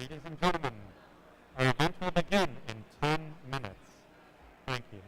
Ladies and gentlemen, our event will begin in 10 minutes. Thank you.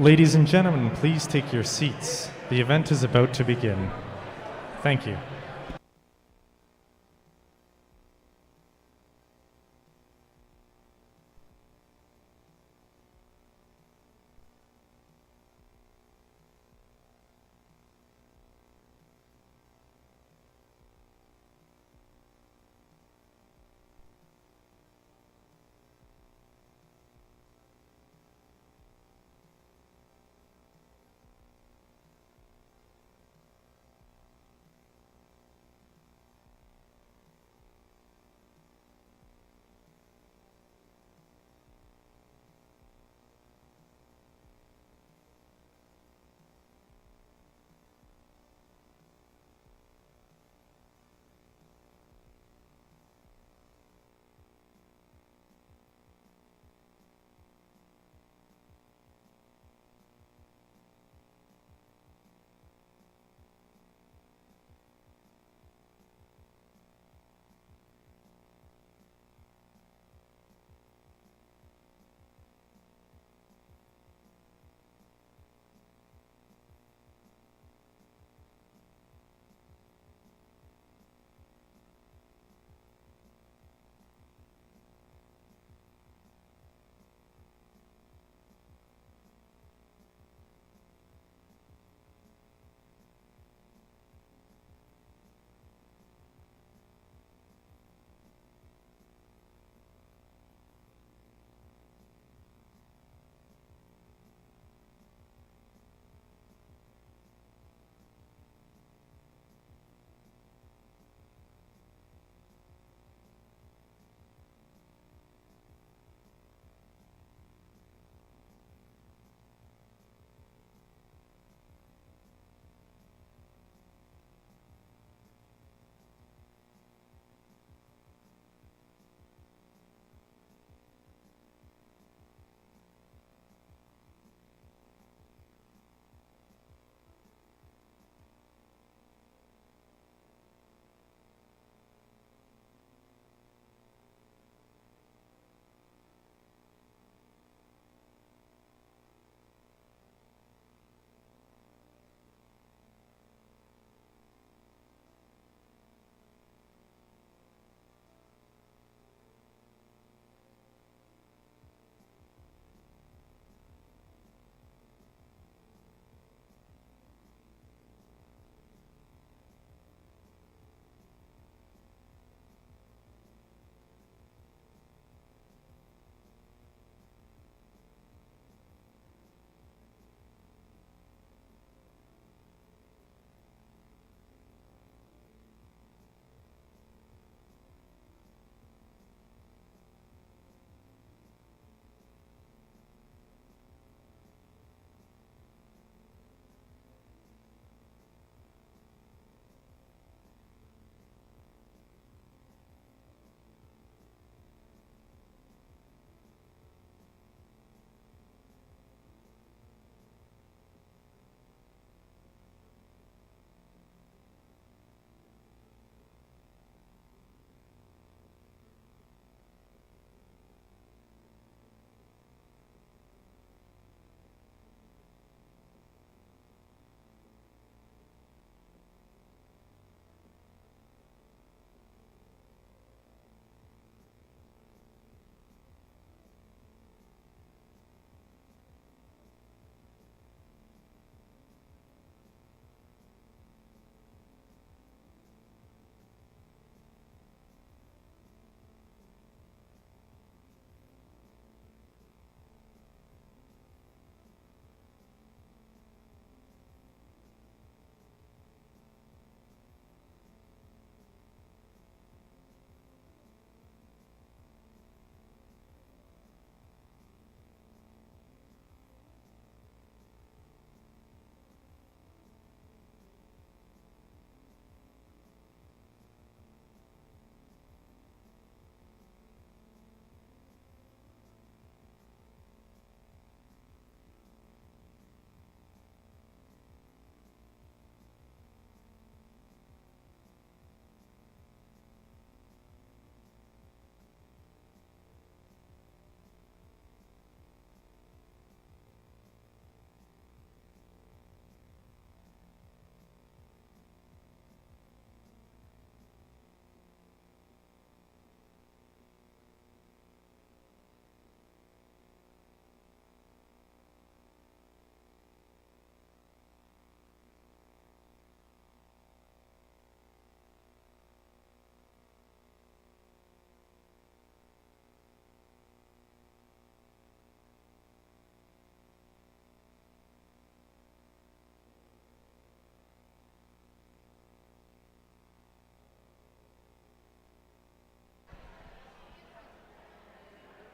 Ladies and gentlemen, please take your seats. The event is about to begin. Thank you.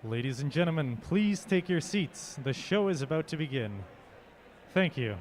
Ladies and gentlemen, please take your seats. The show is about to begin. Thank you.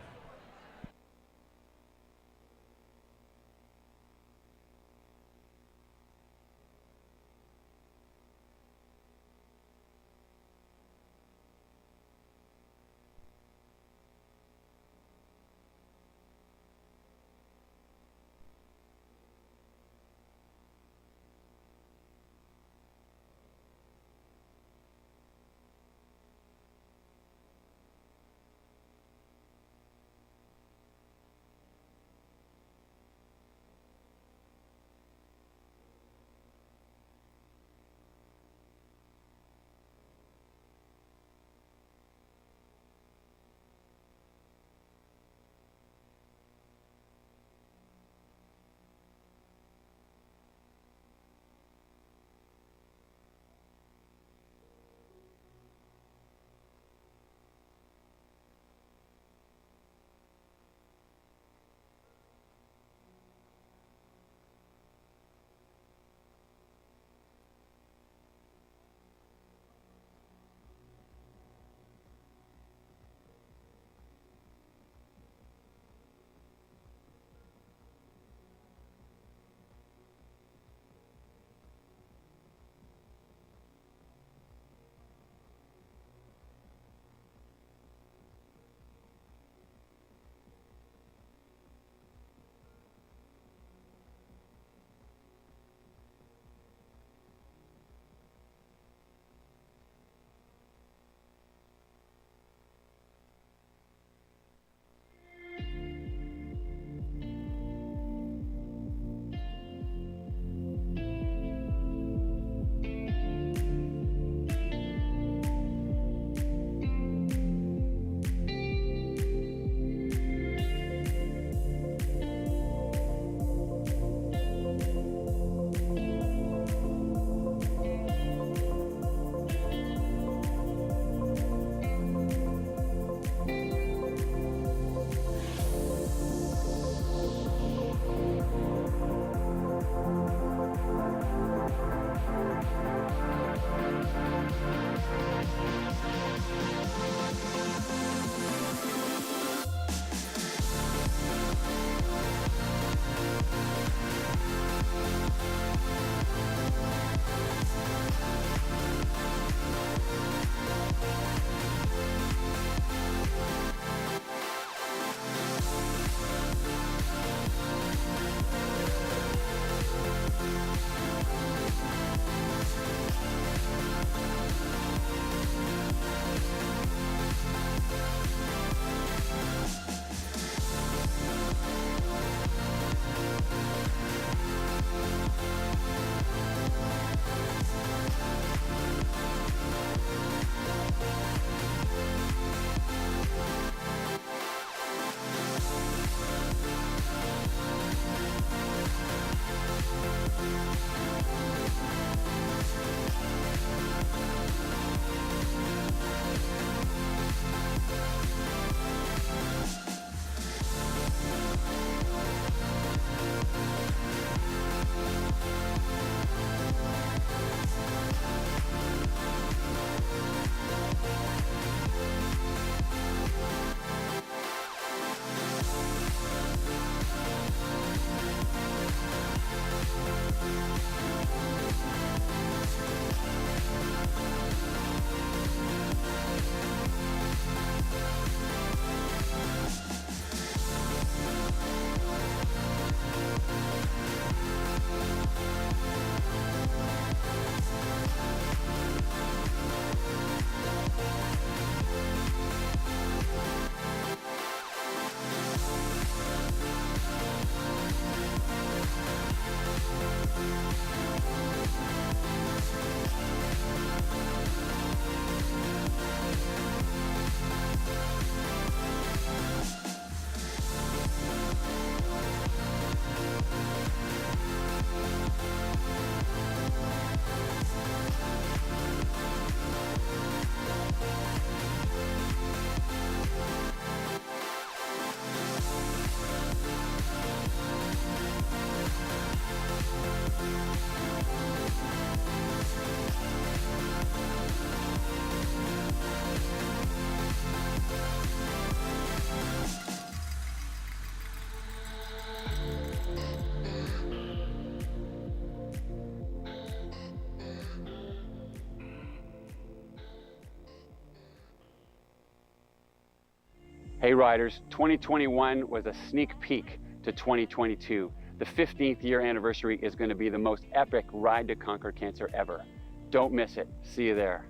Hey riders, 2021 was a sneak peek to 2022. The 15th year anniversary is going to be the most epic ride to conquer cancer ever. Don't miss it. See you there.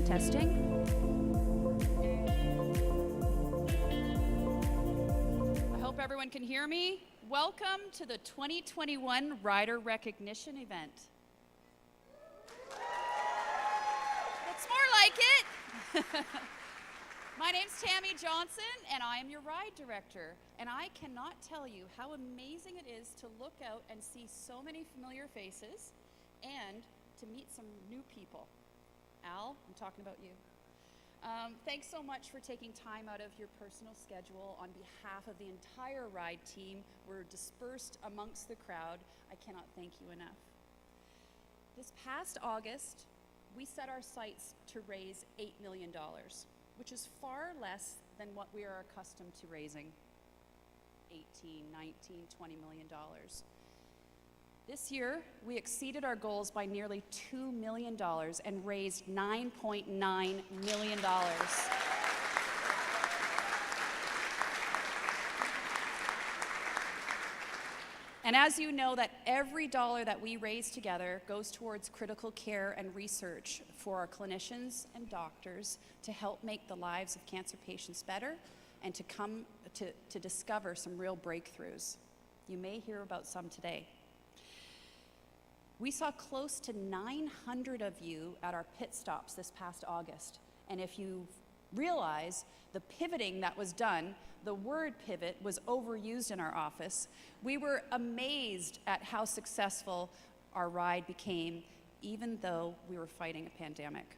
Testing. I hope everyone can hear me. Welcome to the 2021 Rider Recognition event. That's more like it. My name's Tammy Johnson, and I am your ride director. And I cannot tell you how amazing it is to look out and see so many familiar faces and to meet some new people. Al, I'm talking about you. Thanks so much for taking time out of your personal schedule on behalf of the entire ride team. We're dispersed amongst the crowd. I cannot thank you enough. This past August, we set our sights to raise $8 million, which is far less than what we are accustomed to raising, $18, $19, $20 million. This year, we exceeded our goals by nearly $2 million and raised $9.9 million. And as you know, that every dollar that we raise together goes towards critical care and research for our clinicians and doctors to help make the lives of cancer patients better and to come to discover some real breakthroughs. You may hear about some today. We saw close to 900 of you at our pit stops this past August. And if you realize the pivoting that was done, the word pivot was overused in our office, we were amazed at how successful our ride became, even though we were fighting a pandemic.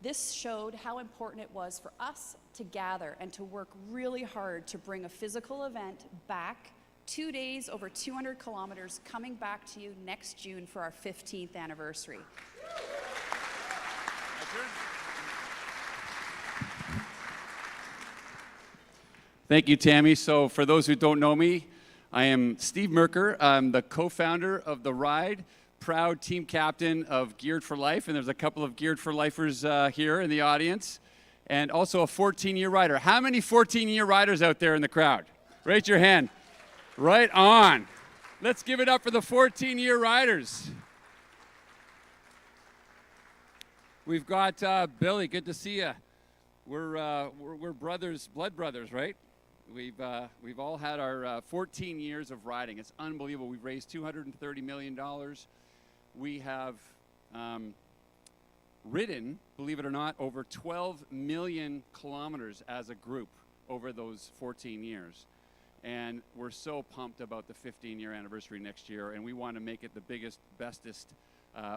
This showed how important it was for us to gather and to work really hard to bring a physical event back 2 days, over 200 kilometers, coming back to you next June for our 15th anniversary. Thank you, Tammy. So for those who don't know me, I am Steve Merker. I'm the co-founder of The Ride, proud team captain of Geared for Life, and there's a couple of Geared for Lifers here in the audience, and also a 14-year rider. How many 14-year riders out there in the crowd? Raise your hand. Right on. Let's give it up for the 14-year riders. We've got Billy. Good to see you. We're brothers, blood brothers, right? We've all had our 14 years of riding. It's unbelievable. We've raised $230 million. We have ridden, believe it or not, over 12 million kilometers as a group over those 14 years. And we're so pumped about the 15-year anniversary next year, and we want to make it the biggest, bestest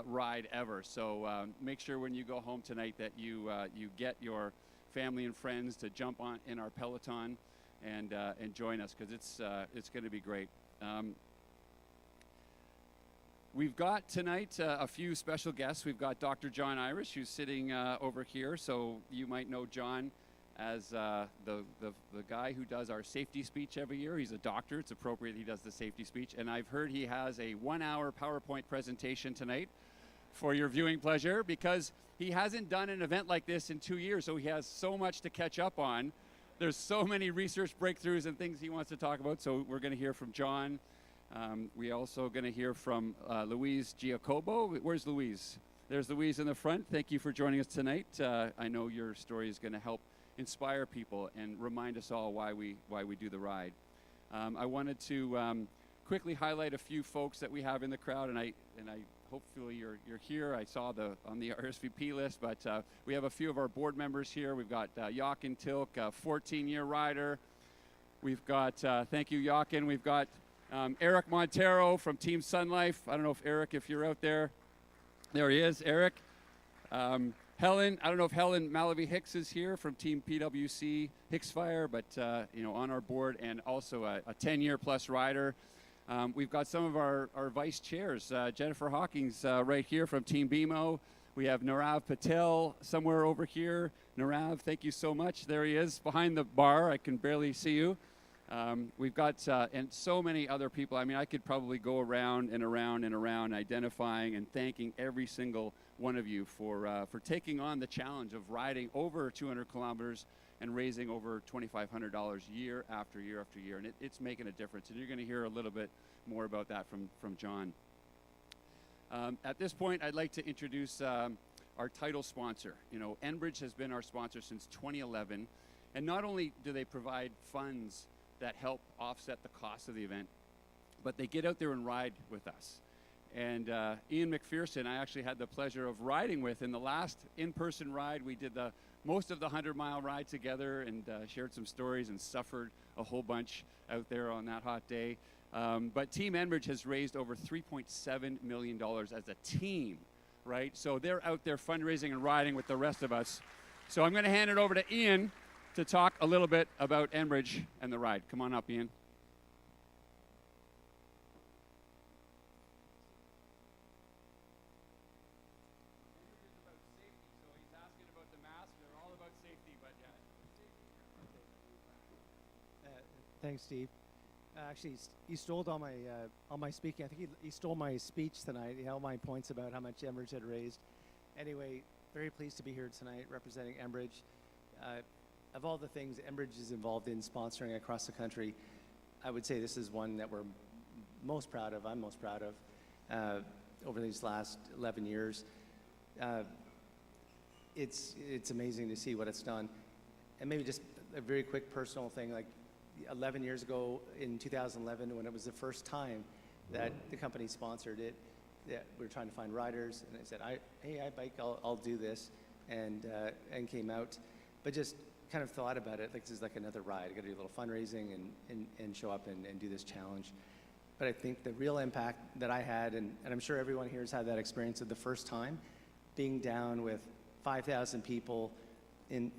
ride ever. So make sure when you go home tonight that you get your family and friends to jump on in our Peloton and join us, because it's going to be great. We've got tonight a few special guests. We've got Dr. John Irish, who's sitting over here. So you might know John as the guy who does our safety speech every year. He's a doctor. It's appropriate he does the safety speech. And I've heard he has a 1-hour PowerPoint presentation tonight for your viewing pleasure, because he hasn't done an event like this in 2 years, so he has so much to catch up on. There's so many research breakthroughs and things he wants to talk about, so we're going to hear from John. We're also going to hear from Louise Giacobo. Where's Louise? There's Louise in the front. Thank you for joining us tonight. I know your story is going to help inspire people and remind us all why we do the ride. I wanted to quickly highlight a few folks that we have in the crowd, and I hopefully you're here. I saw on the RSVP list, but we have a few of our board members here. We've got Jochen Tilk, a 14-year rider. We've got thank you, Jochen. We've got Eric Montero from Team Sun Life. I don't know if Eric, if you're out there. There he is, Eric. Helen, I don't know if Helen Malavi-Hicks is here from Team PWC Hicksfire, but on our board, and also a 10-year plus rider. We've got some of our vice chairs. Jennifer Hawkins right here from Team BMO. We have Narav Patel somewhere over here. Narav, thank you so much. There he is behind the bar. I can barely see you. We've got and so many other people. I mean, I could probably go around and around and around identifying and thanking every single one of you for taking on the challenge of riding over 200 kilometers and raising over $2,500 year after year after year. And it's making a difference. And you're going to hear a little bit more about that from John. At this point, I'd like to introduce our title sponsor. You know, Enbridge has been our sponsor since 2011. And not only do they provide funds that help offset the cost of the event, but they get out there and ride with us. And Ian McPherson, I actually had the pleasure of riding with in the last in-person ride. We did most of the 100-mile ride together and shared some stories and suffered a whole bunch out there on that hot day. But Team Enbridge has raised over $3.7 million as a team, right? So they're out there fundraising and riding with the rest of us. So I'm going to hand it over to Ian to talk a little bit about Enbridge and the ride. Come on up, Ian. Thanks, Steve. Actually, he stole all my speaking. I think he stole my speech tonight. All my points about how much Enbridge had raised. Anyway, very pleased to be here tonight representing Enbridge. Of all the things Enbridge is involved in sponsoring across the country, I would say this is one that we're most proud of. I'm most proud of over these last 11 years. It's amazing to see what it's done. And maybe just a very quick personal thing, like 11 years ago in 2011, when it was the first time that the company sponsored it, that we were trying to find riders, and I said, hey, I bike, I'll do this, and came out. But just kind of thought about it, like this is like another ride. I got to do a little fundraising and show up and do this challenge. But I think the real impact that I had, and I'm sure everyone here has had that experience of the first time, being down with 5,000 people in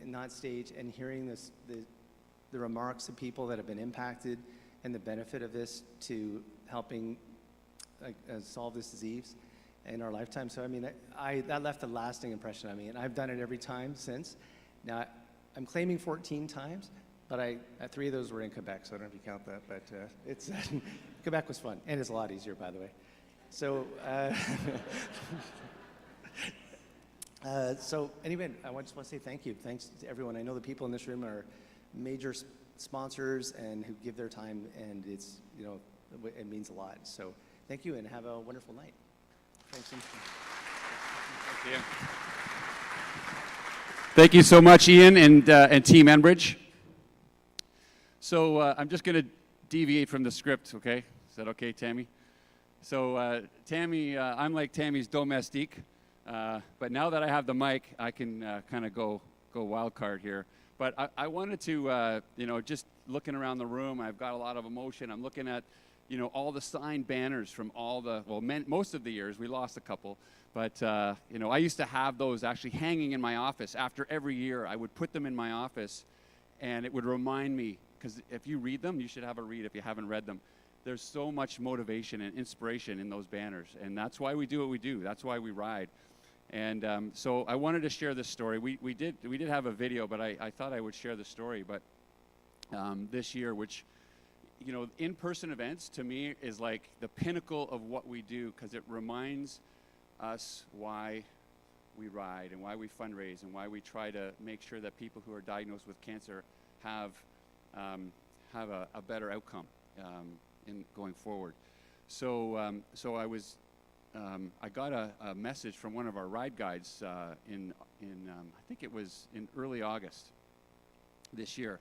that stage and hearing the remarks of people that have been impacted and the benefit of this to helping solve this disease in our lifetime. So I mean, that left a lasting impression on me, and I've done it every time since. Now, I'm claiming 14 times, but 3 of those were in Quebec, so I don't know if you count that, but it's Quebec was fun, and it's a lot easier, by the way. So, so anyway, I just want to say thank you. Thanks to everyone. I know the people in this room are major sponsors and who give their time, and it's, you know, it means a lot. So thank you, and have a wonderful night. Thanks so much. Thank you. Thank you so much, Ian and Team Enbridge. So I'm just going to deviate from the script, okay? Is that okay, Tammy? So Tammy, I'm like Tammy's domestique, but now that I have the mic, I can kind of go wild card here. But I wanted to, you know, just looking around the room, I've got a lot of emotion. I'm looking at, you know, all the signed banners from all the, well, most of the years. We lost a couple. But, you know, I used to have those actually hanging in my office. After every year, I would put them in my office, and it would remind me, because if you read them, you should have a read if you haven't read them. There's so much motivation and inspiration in those banners, and that's why we do what we do. That's why we ride. And so I wanted to share this story. We did have a video, but I thought I would share the story. But this year, which, you know, in-person events to me is like the pinnacle of what we do, because it reminds us why we ride and why we fundraise and why we try to make sure that people who are diagnosed with cancer have a better outcome in going forward. So I got a message from one of our ride guides in I think it was in early August this year,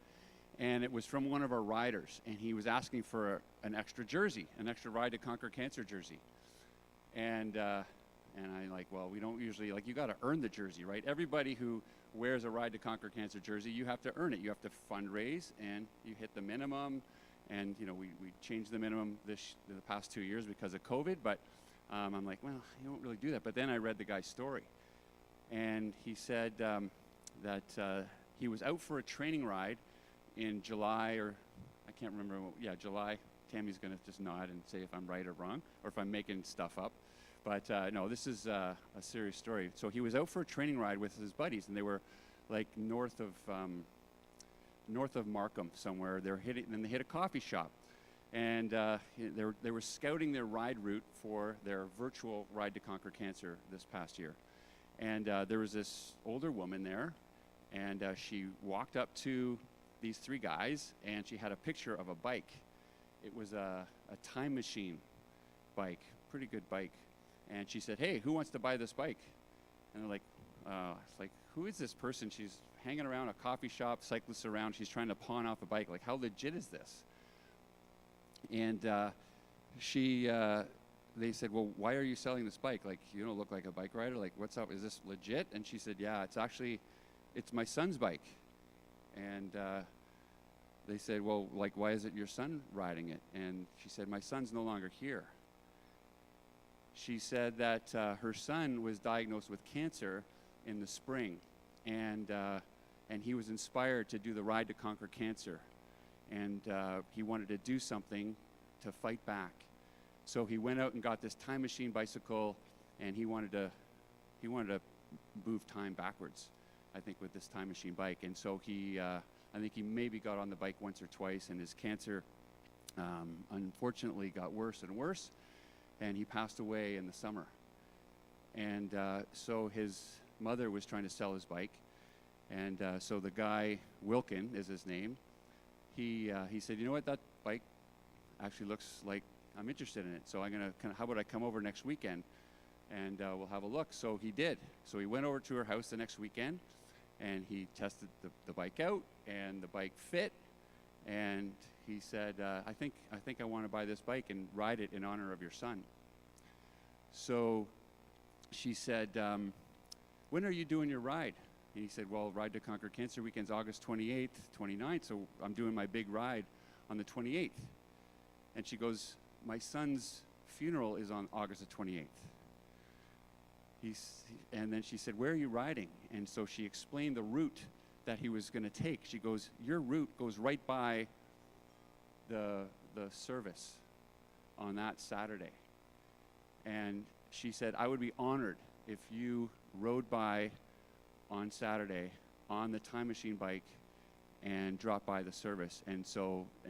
and it was from one of our riders, and he was asking for an extra jersey, an extra Ride to Conquer Cancer jersey, and I like, well, we don't usually, like, you got to earn the jersey, right? Everybody who wears a Ride to Conquer Cancer jersey, you have to earn it. You have to fundraise, and you hit the minimum. And, you know, we changed the minimum the past 2 years because of COVID. But I'm like, well, you don't really do that. But then I read the guy's story. And he said that he was out for a training ride in July, or I can't remember. Yeah, July. Tammy's going to just nod and say if I'm right or wrong, or if I'm making stuff up. But no, this is a serious story. So he was out for a training ride with his buddies, and they were like north of north of Markham somewhere. They hit a coffee shop, and they were scouting their ride route for their virtual Ride to Conquer Cancer this past year. And there was this older woman there, and she walked up to these three guys, and she had a picture of a bike. It was a time machine bike, pretty good bike. And she said, "Hey, who wants to buy this bike?" And they're like, it's like, who is this person? She's hanging around a coffee shop, cyclists around, she's trying to pawn off a bike. Like, how legit is this? And they said, "Well, why are you selling this bike? Like, you don't look like a bike rider. Like, what's up? Is this legit?" And she said, "Yeah, it's my son's bike." And they said, "Well, like, why is it your son riding it?" And she said, "My son's no longer here." She said that her son was diagnosed with cancer in the spring, and he was inspired to do the Ride to Conquer Cancer, and he wanted to do something to fight back. So he went out and got this time machine bicycle, and he wanted to move time backwards, I think, with this time machine bike. And so I think he maybe got on the bike once or twice, and his cancer unfortunately got worse and worse, and he passed away in the summer. And so his mother was trying to sell his bike, and so the guy, Wilkin is his name, he said, "You know what, that bike actually looks like I'm interested in it, so how about I come over next weekend, and we'll have a look." So he did. So he went over to her house the next weekend, and he tested the bike out, and the bike fit, and he said, I think I want to buy this bike and ride it in honor of your son." So she said, "When are you doing your ride?" And he said, "Well, Ride to Conquer Cancer Weekend's August 28th, 29th, so I'm doing my big ride on the 28th. And she goes, "My son's funeral is on August the 28th. And then she said, "Where are you riding?" And so she explained the route that he was going to take. She goes, "Your route goes right by the service on that Saturday." And she said, "I would be honored if you rode by on Saturday on the time machine bike and dropped by the service." And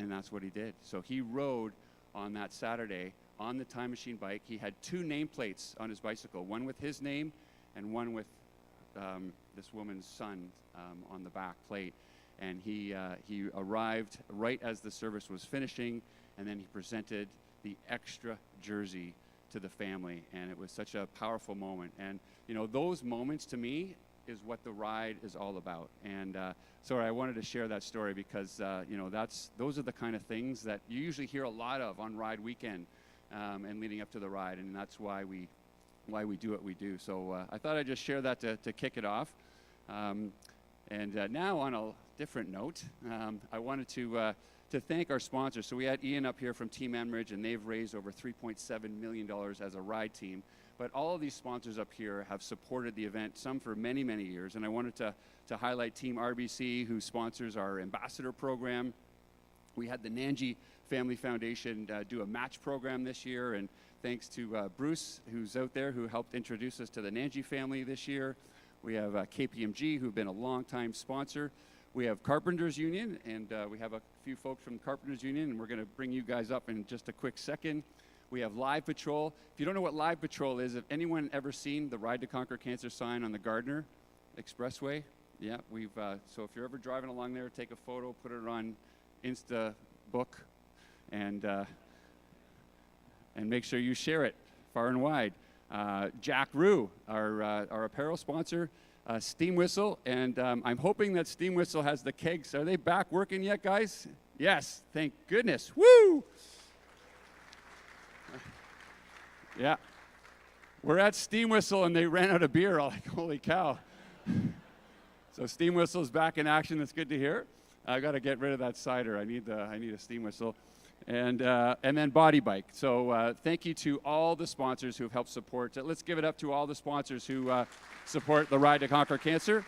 that's what he did. So he rode on that Saturday on the time machine bike. He had two nameplates on his bicycle, one with his name and one with this woman's son on the back plate. And he arrived right as the service was finishing, and then he presented the extra jersey to the family, and it was such a powerful moment. And those moments to me is what the ride is all about. And so I wanted to share that story because those are the kind of things that you usually hear a lot of on ride weekend and leading up to the ride, and that's why we do what we do. So I thought I'd just share that to kick it off. And now on a different note, I wanted to thank our sponsors. So we had Ian up here from Team Enbridge, and they've raised over $3.7 million as a ride team. But all of these sponsors up here have supported the event, some for many, many years. And I wanted to highlight Team RBC, who sponsors our ambassador program. We had the Nanji Family Foundation do a match program this year, and thanks to Bruce, who's out there, who helped introduce us to the Nanji family this year. We have KPMG, who've been a long-time sponsor. We have Carpenters Union, and we have a few folks from Carpenters Union, and we're going to bring you guys up in just a quick second. We have Live Patrol. If you don't know what Live Patrol is, have anyone ever seen the Ride to Conquer Cancer sign on the Gardner Expressway? Yeah, so if you're ever driving along there, take a photo, put it on Instabook, and make sure you share it far and wide. Jack Rue, our apparel sponsor, Steam Whistle, and I'm hoping that Steam Whistle has the kegs. Are they back working yet, guys? Yes, thank goodness. Woo! Yeah. We're at Steam Whistle, and they ran out of beer. I'm like, holy cow. So Steam Whistle's back in action. That's good to hear. I got to get rid of that cider. I need a Steam Whistle. And then Body Bike. So thank you to all the sponsors who have helped support it. Let's give it up to all the sponsors who support the Ride to Conquer Cancer.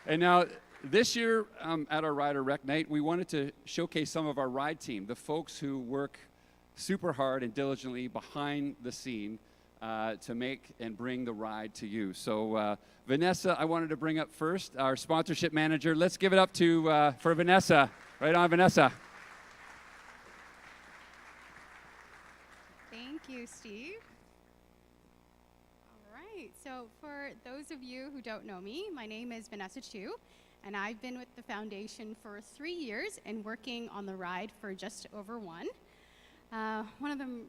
And now, this year at our Rider Rec Night, we wanted to showcase some of our ride team, the folks who work super hard and diligently behind the scene to make and bring the ride to you. So Vanessa, I wanted to bring up first, our sponsorship manager. Let's give it up to for Vanessa. Right on, Vanessa. Thank you, Steve. All right, so for those of you who don't know me, my name is Vanessa Chu, and I've been with the foundation for 3 years and working on the ride for just over 1. One of the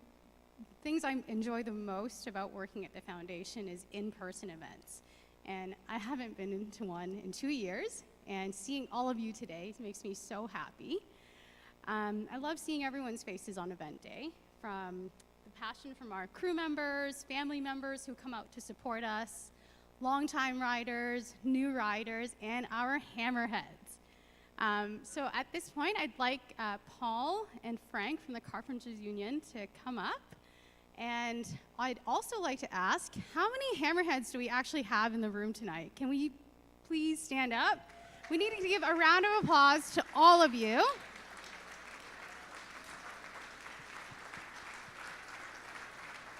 things I enjoy the most about working at the foundation is in-person events. And I haven't been into one in 2 years, and seeing all of you today makes me so happy. I love seeing everyone's faces on event day, from the passion from our crew members, family members who come out to support us, longtime riders, new riders, and our hammerheads. So at this point, I'd like Paul and Frank from the Carpenters Union to come up. And I'd also like to ask, how many hammerheads do we actually have in the room tonight? Can we please stand up? We need to give a round of applause to all of you.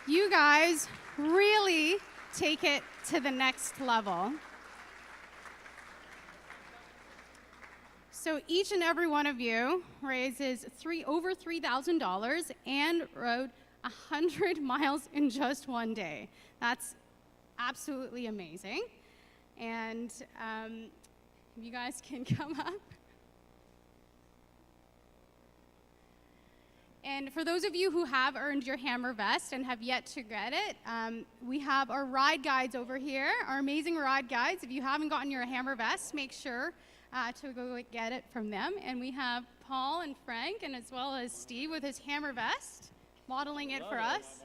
You guys really take it to the next level. So each and every one of you raises over $3,000 and rode 100 miles in just one day. That's absolutely amazing. And if you guys can come up. And for those of you who have earned your hammer vest and have yet to get it, we have our ride guides over here, our amazing ride guides. If you haven't gotten your hammer vest, make sure to go get it from them. And we have Paul and Frank, and as well as Steve with his hammer vest, modeling it for us.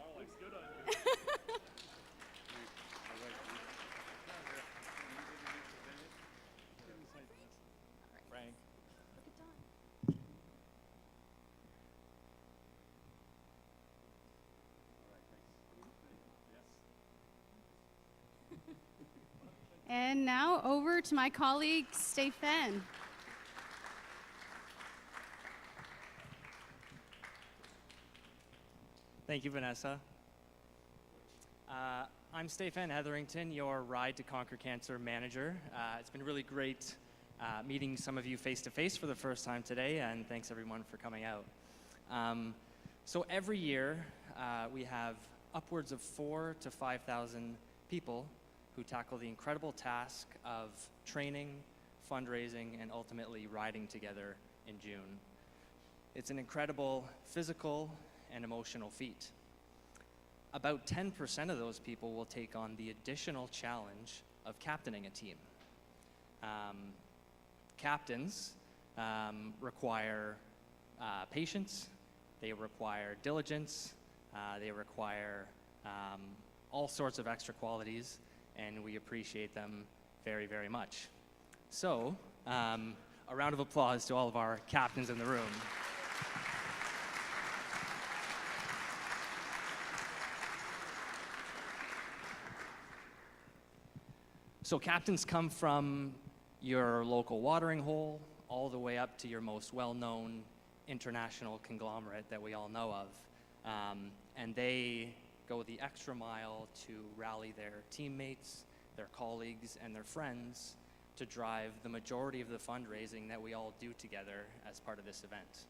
And now over to my colleague, Stephen. Thank you, Vanessa. I'm Stephen Hetherington, your Ride to Conquer Cancer manager. It's been really great meeting some of you face-to-face for the first time today, and thanks everyone for coming out. So every year, we have upwards of 4,000 to 5,000 people who tackle the incredible task of training, fundraising, and ultimately riding together in June. It's an incredible physical and emotional feat. About 10% of those people will take on the additional challenge of captaining a team. Captains require patience, they require diligence, they require all sorts of extra qualities, and we appreciate them very, very much. So, a round of applause to all of our captains in the room. So captains come from your local watering hole all the way up to your most well-known international conglomerate that we all know of. And they go the extra mile to rally their teammates, their colleagues, and their friends to drive the majority of the fundraising that we all do together as part of this event.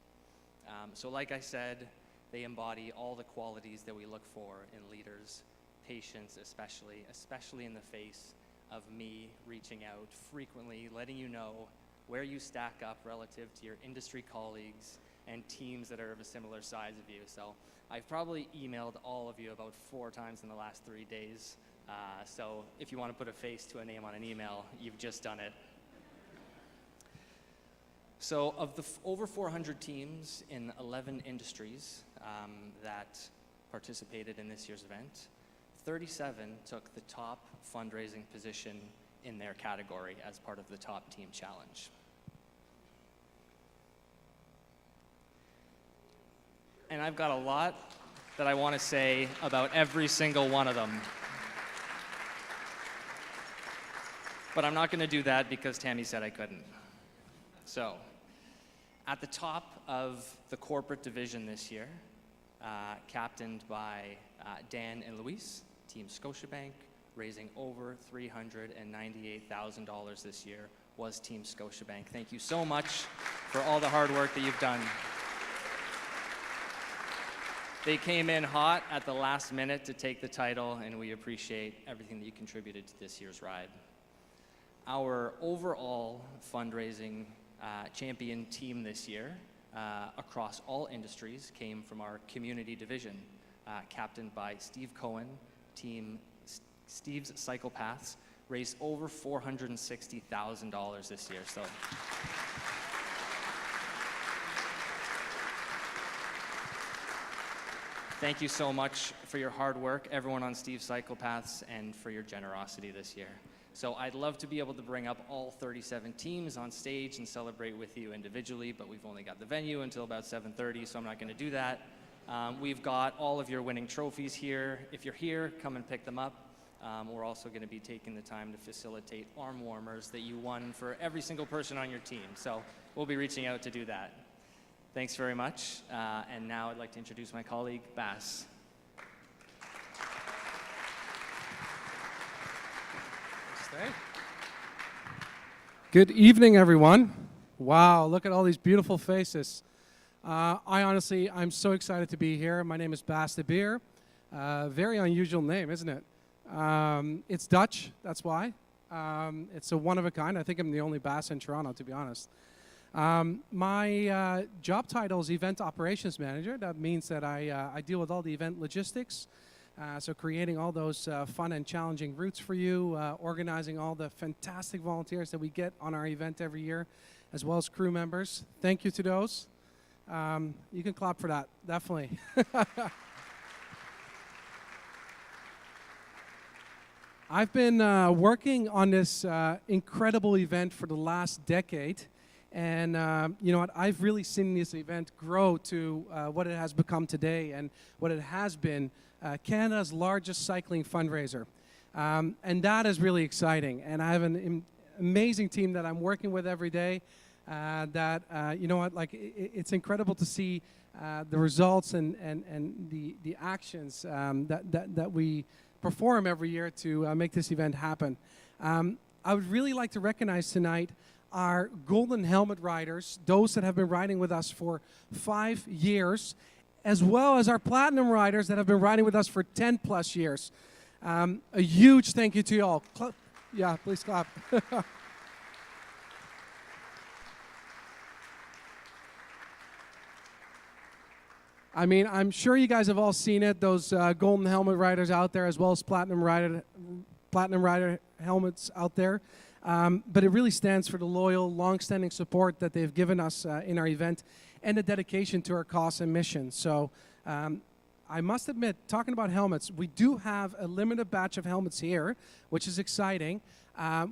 So like I said, they embody all the qualities that we look for in leaders, patience especially in the face of me reaching out frequently, letting you know where you stack up relative to your industry colleagues and teams that are of a similar size of you. So I've probably emailed all of you about 4 times in the last 3 days. So if you want to put a face to a name on an email, you've just done it. So of the over 400 teams in 11 industries that participated in this year's event, 37 took the top fundraising position in their category as part of the Top Team Challenge. And I've got a lot that I want to say about every single one of them. But I'm not going to do that because Tammy said I couldn't. So, at the top of the corporate division this year, captained by Dan and Luis, Team Scotiabank, raising over $398,000 this year, was Team Scotiabank. Thank you so much for all the hard work that you've done. They came in hot at the last minute to take the title, and we appreciate everything that you contributed to this year's ride. Our overall fundraising champion team this year, across all industries, came from our community division, captained by Steve Cohen. Team Steve's Psychopaths raised over $460,000 this year. So thank you so much for your hard work, everyone on Steve's Psychopaths, and for your generosity this year. So I'd love to be able to bring up all 37 teams on stage and celebrate with you individually, but we've only got the venue until about 7:30, so I'm not going to do that. We've got all of your winning trophies here. If you're here, come and pick them up. We're also going to be taking the time to facilitate arm warmers that you won for every single person on your team. So we'll be reaching out to do that. Thanks very much. And now I'd like to introduce my colleague, Bass. Good evening, everyone. Wow, look at all these beautiful faces. I'm so excited to be here. My name is Bas de Beer. Very unusual name, isn't it? It's Dutch, that's why. It's a one of a kind. I think I'm the only Bas in Toronto, to be honest. My job title is Event Operations Manager. That means that I deal with all the event logistics. So creating all those fun and challenging routes for you, organizing all the fantastic volunteers that we get on our event every year, as well as crew members. Thank you to those. You can clap for that, definitely. I've been working on this incredible event for the last decade. And you know what? I've really seen this event grow to what it has become today and what it has been Canada's largest cycling fundraiser. And that is really exciting. And I have an amazing team that I'm working with every day that, you know what, like it's incredible to see the results and the actions that we perform every year to make this event happen. I would really like to recognize tonight our Golden Helmet riders, those that have been riding with us for 5 years, as well as our Platinum riders that have been riding with us for 10 plus years. A huge thank you to you all. Yeah, please clap. I mean, I'm sure you guys have all seen it, those Golden Helmet riders out there, as well as Platinum rider helmets out there. But it really stands for the loyal, long-standing support that they've given us in our event and the dedication to our cause and mission. So I must admit, talking about helmets, we do have a limited batch of helmets here, which is exciting.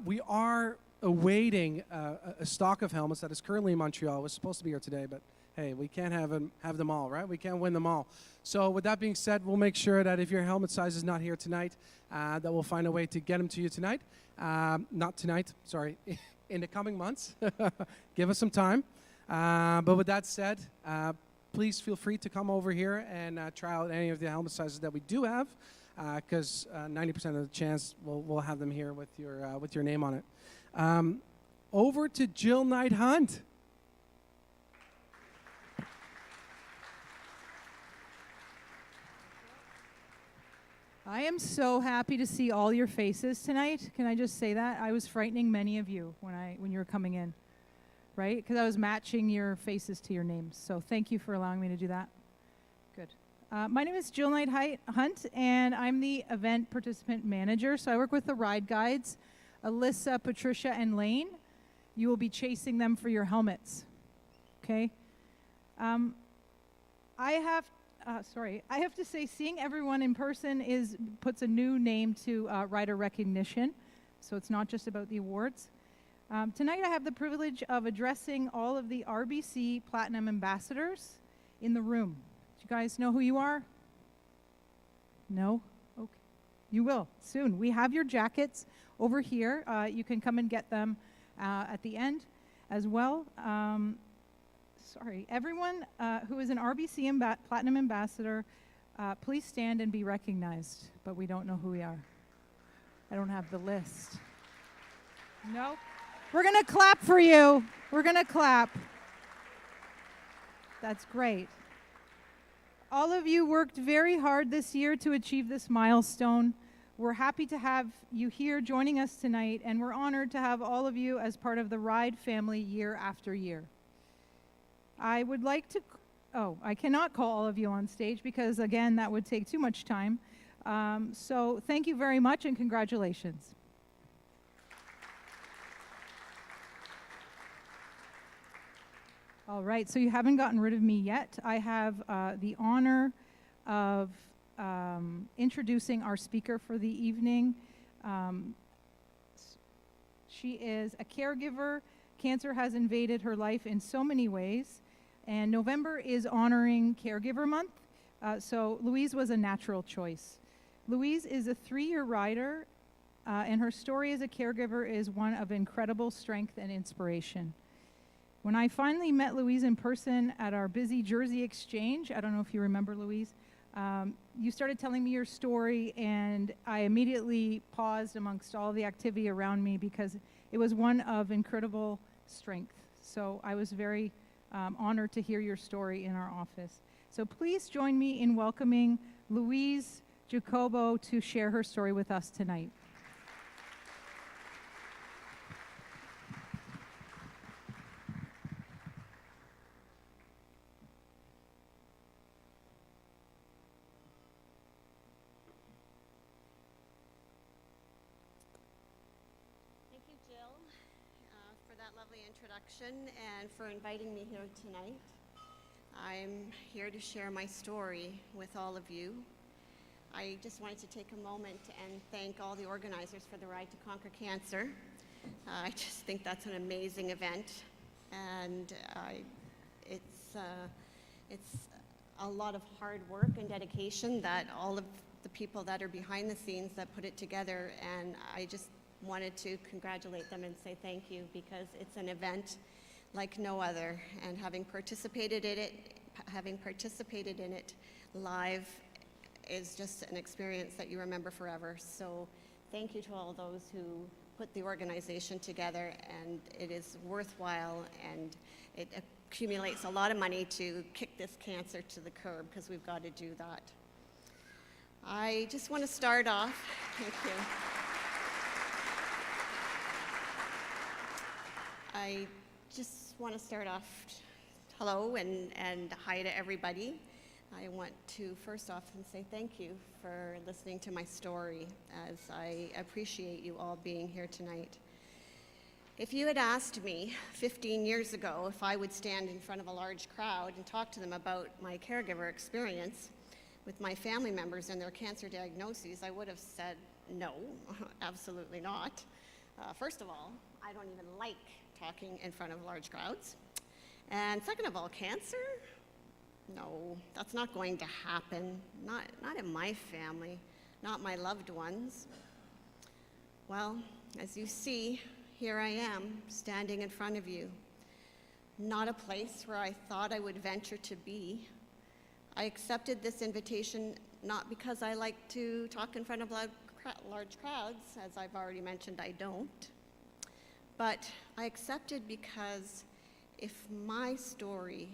We are awaiting a stock of helmets that is currently in Montreal. It was supposed to be here today, but hey, we can't have them all, right? We can't win them all. So with that being said, we'll make sure that if your helmet size is not here tonight, that we'll find a way to get them to you tonight. Not tonight, sorry, in the coming months. Give us some time. But with that said, please feel free to come over here and try out any of the helmet sizes that we do have, because 90% of the chance we'll have them here with your name on it. Over to Jill Knight Hunt. I am so happy to see all your faces tonight. Can I just say that? I was frightening many of you when you were coming in, right? Because I was matching your faces to your names. So thank you for allowing me to do that. Good. My name is Jill Knight Hunt, and I'm the event participant manager. So I work with the ride guides, Alyssa, Patricia, and Lane. You will be chasing them for your helmets, okay? I have to say, seeing everyone in person puts a new name to rider recognition, so it's not just about the awards. Tonight I have the privilege of addressing all of the RBC Platinum Ambassadors in the room. Do you guys know who you are? No? Okay. You will, soon. We have your jackets over here. You can come and get them at the end as well. sorry, everyone who is an RBC Platinum Ambassador, please stand and be recognized, but we don't know who we are. I don't have the list. No. We're going to clap for you. We're going to clap. That's great. All of you worked very hard this year to achieve this milestone. We're happy to have you here joining us tonight, and we're honored to have all of you as part of the RIDE family year after year. I would like to, I cannot call all of you on stage because, again, that would take too much time. So thank you very much and congratulations. All right, so you haven't gotten rid of me yet. I have the honor of introducing our speaker for the evening. She is a caregiver. Cancer has invaded her life in so many ways, and November is honoring Caregiver Month, so Louise was a natural choice. Louise is a 3-year rider, and her story as a caregiver is one of incredible strength and inspiration. When I finally met Louise in person at our busy Jersey exchange, I don't know if you remember, Louise, you started telling me your story, and I immediately paused amongst all the activity around me because it was one of incredible strength. So I was very honored to hear your story in our office. So please join me in welcoming Louise Jacobo to share her story with us tonight. And for inviting me here tonight. I'm here to share my story with all of you. I just wanted to take a moment and thank all the organizers for the Ride to Conquer Cancer. I just think that's an amazing event, and it's a lot of hard work and dedication that all of the people that are behind the scenes that put it together, and I just wanted to congratulate them and say thank you, because it's an event like no other, and having participated in it live is just an experience that you remember forever. So thank you to all those who put the organization together, and it is worthwhile, and it accumulates a lot of money to kick this cancer to the curb, because we've got to do that. I just want to start off, thank you. I just want to start off, hello and hi to everybody. I want to first off say thank you for listening to my story, as I appreciate you all being here tonight. If you had asked me 15 years ago if I would stand in front of a large crowd and talk to them about my caregiver experience with my family members and their cancer diagnoses, I would have said no, absolutely not. First of all, I don't even like talking in front of large crowds. And second of all, cancer? No, that's not going to happen. Not in my family, not my loved ones. Well, as you see, here I am, standing in front of you. Not a place where I thought I would venture to be. I accepted this invitation not because I like to talk in front of large crowds, as I've already mentioned, I don't. But I accepted because if my story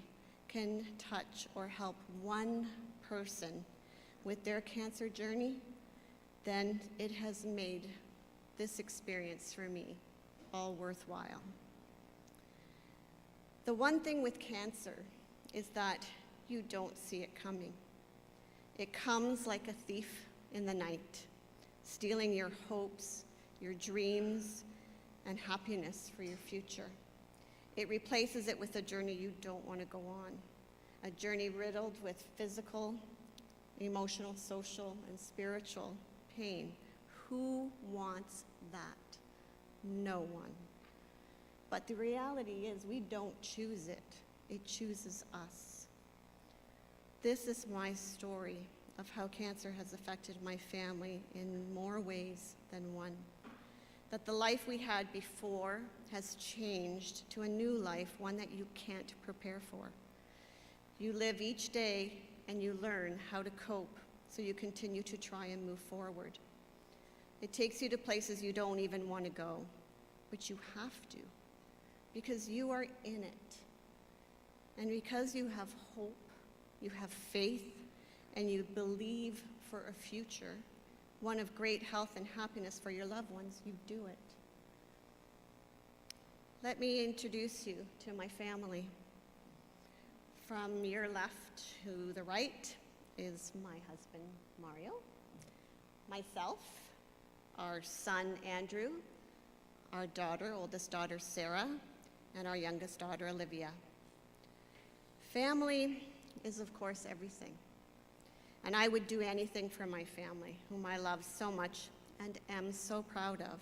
can touch or help one person with their cancer journey, then it has made this experience for me all worthwhile. The one thing with cancer is that you don't see it coming. It comes like a thief in the night, stealing your hopes, your dreams, and happiness for your future. It replaces it with a journey you don't want to go on, a journey riddled with physical, emotional, social, and spiritual pain. Who wants that? No one. But the reality is we don't choose it. It chooses us. This is my story of how cancer has affected my family in more ways than one. that the life we had before has changed to a new life, one that you can't prepare for. You live each day and you learn how to cope, so you continue to try and move forward. It takes you to places you don't even want to go, but you have to, because you are in it. And because you have hope, you have faith, and you believe for a future, one of great health and happiness for your loved ones, you do it. Let me introduce you to my family. From your left to the right is my husband, Mario, myself, our son, Andrew, our daughter, oldest daughter, Sarah, and our youngest daughter, Olivia. Family is, of course, everything. And I would do anything for my family, whom I love so much and am so proud of.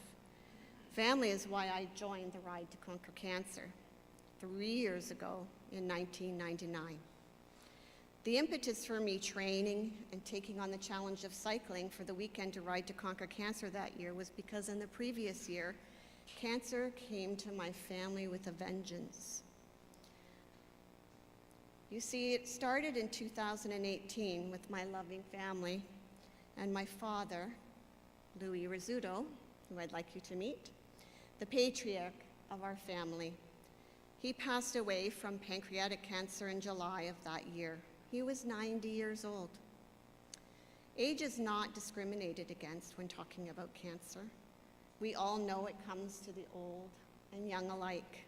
Family is why I joined the Ride to Conquer Cancer 3 years ago in 1999. The impetus for me training and taking on the challenge of cycling for the weekend to Ride to Conquer Cancer that year was because in the previous year, cancer came to my family with a vengeance. You see, it started in 2018 with my loving family and my father, Louis Rizzuto, who I'd like you to meet, the patriarch of our family. He passed away from pancreatic cancer in July of that year. He was 90 years old. Age is not discriminated against when talking about cancer. We all know it comes to the old and young alike.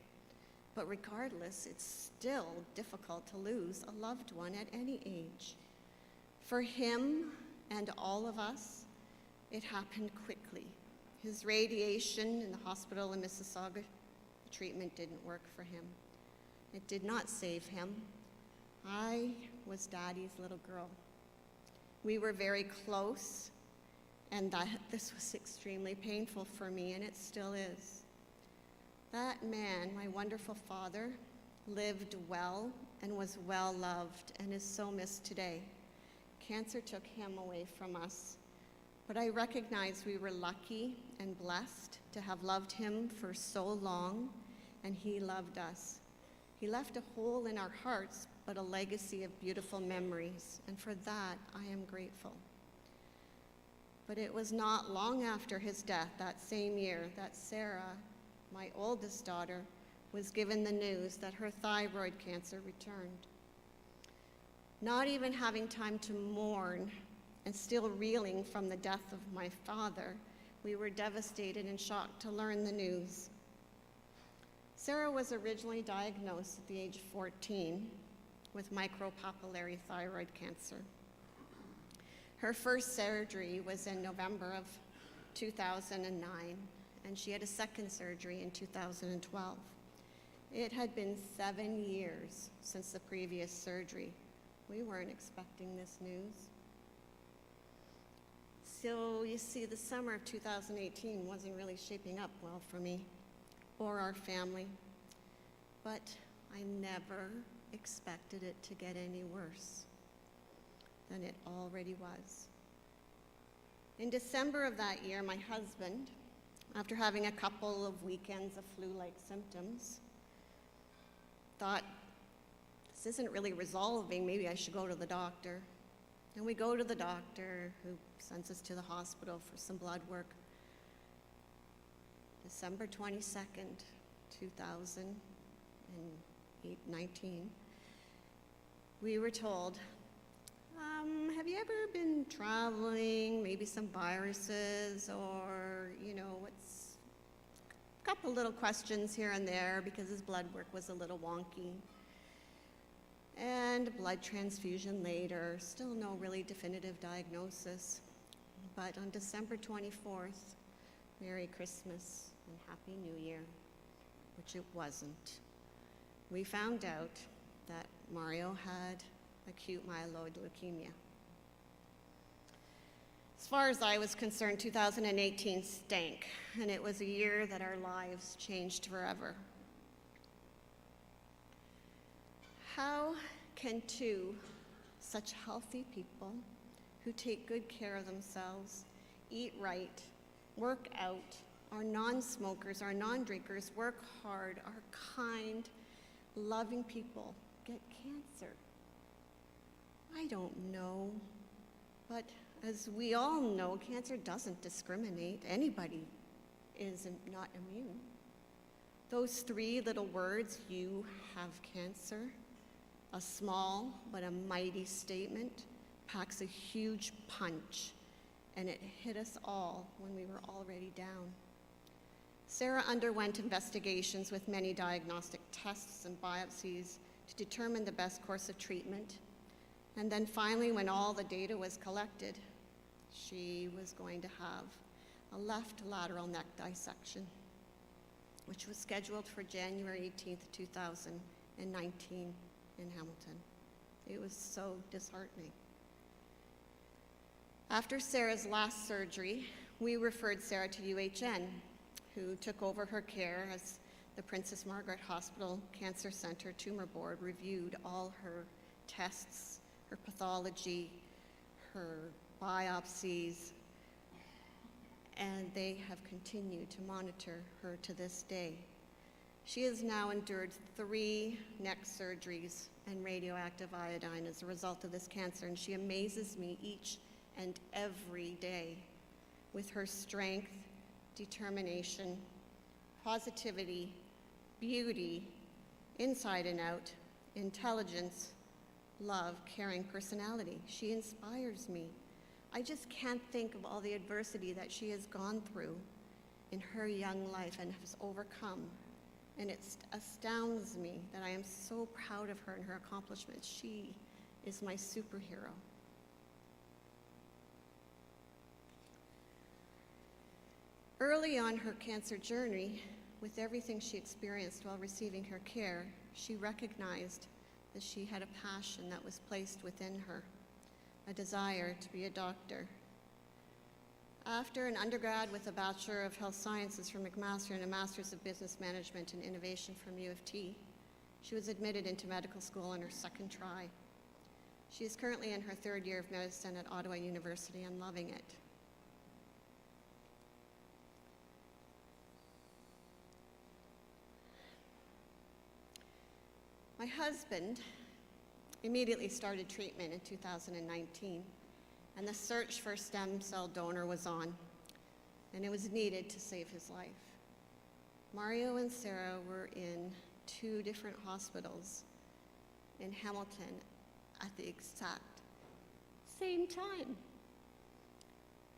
But regardless, it's still difficult to lose a loved one at any age. For him and all of us, it happened quickly. His radiation in the hospital in Mississauga, the treatment didn't work for him. It did not save him. I was Daddy's little girl. We were very close, and this was extremely painful for me, and it still is. That man, my wonderful father, lived well and was well loved and is so missed today. Cancer took him away from us, but I recognize we were lucky and blessed to have loved him for so long, and he loved us. He left a hole in our hearts, but a legacy of beautiful memories, and for that I am grateful. But it was not long after his death that same year that Sarah, my oldest daughter, was given the news that her thyroid cancer returned. Not even having time to mourn and still reeling from the death of my father, we were devastated and shocked to learn the news. Sarah was originally diagnosed at the age of 14 with micropapillary thyroid cancer. Her first surgery was in November of 2009, and she had a second surgery in 2012. It had been 7 years since the previous surgery. We weren't expecting this news. So you see, the summer of 2018 wasn't really shaping up well for me or our family, but I never expected it to get any worse than it already was. In December of that year, my husband, after having a couple of weekends of flu-like symptoms, thought, this isn't really resolving, maybe I should go to the doctor. And we go to the doctor, who sends us to the hospital for some blood work. December 22nd, 2019, we were told, have you ever been traveling, maybe some viruses, or, what's a couple little questions here and there because his blood work was a little wonky. And blood transfusion later, still no really definitive diagnosis. But on December 24th, Merry Christmas and Happy New Year, which it wasn't, we found out that Mario had acute myeloid leukemia. As far as I was concerned, 2018 stank, and it was a year that our lives changed forever. How can two such healthy people who take good care of themselves, eat right, work out, our non-smokers, our non-drinkers work hard, are kind, loving people get cancer? I don't know, but as we all know, cancer doesn't discriminate. Anybody is not immune. Those three little words, "you have cancer," a small but a mighty statement, packs a huge punch, and it hit us all when we were already down. Sarah underwent investigations with many diagnostic tests and biopsies to determine the best course of treatment. And then finally, when all the data was collected, she was going to have a left lateral neck dissection, which was scheduled for January 18th, 2019 in Hamilton. It was so disheartening. After Sarah's last surgery, we referred Sarah to UHN, who took over her care as the Princess Margaret Hospital Cancer Center Tumor Board reviewed all her tests, her pathology, her biopsies, and they have continued to monitor her to this day. She has now endured 3 neck surgeries and radioactive iodine as a result of this cancer, and she amazes me each and every day with her strength, determination, positivity, beauty, inside and out, intelligence, love, caring personality. She inspires me. I just can't think of all the adversity that she has gone through in her young life and has overcome. And it astounds me that I am so proud of her and her accomplishments. She is my superhero. Early on her cancer journey, with everything she experienced while receiving her care, she recognized that she had a passion that was placed within her, a desire to be a doctor. After an undergrad with a Bachelor of Health Sciences from McMaster and a Master's of Business Management and Innovation from U of T, she was admitted into medical school on her second try. She is currently in her 3rd year of medicine at Ottawa University and loving it. My husband immediately started treatment in 2019, and the search for a stem cell donor was on, and it was needed to save his life. Mario and Sarah were in 2 different hospitals in Hamilton at the exact same time.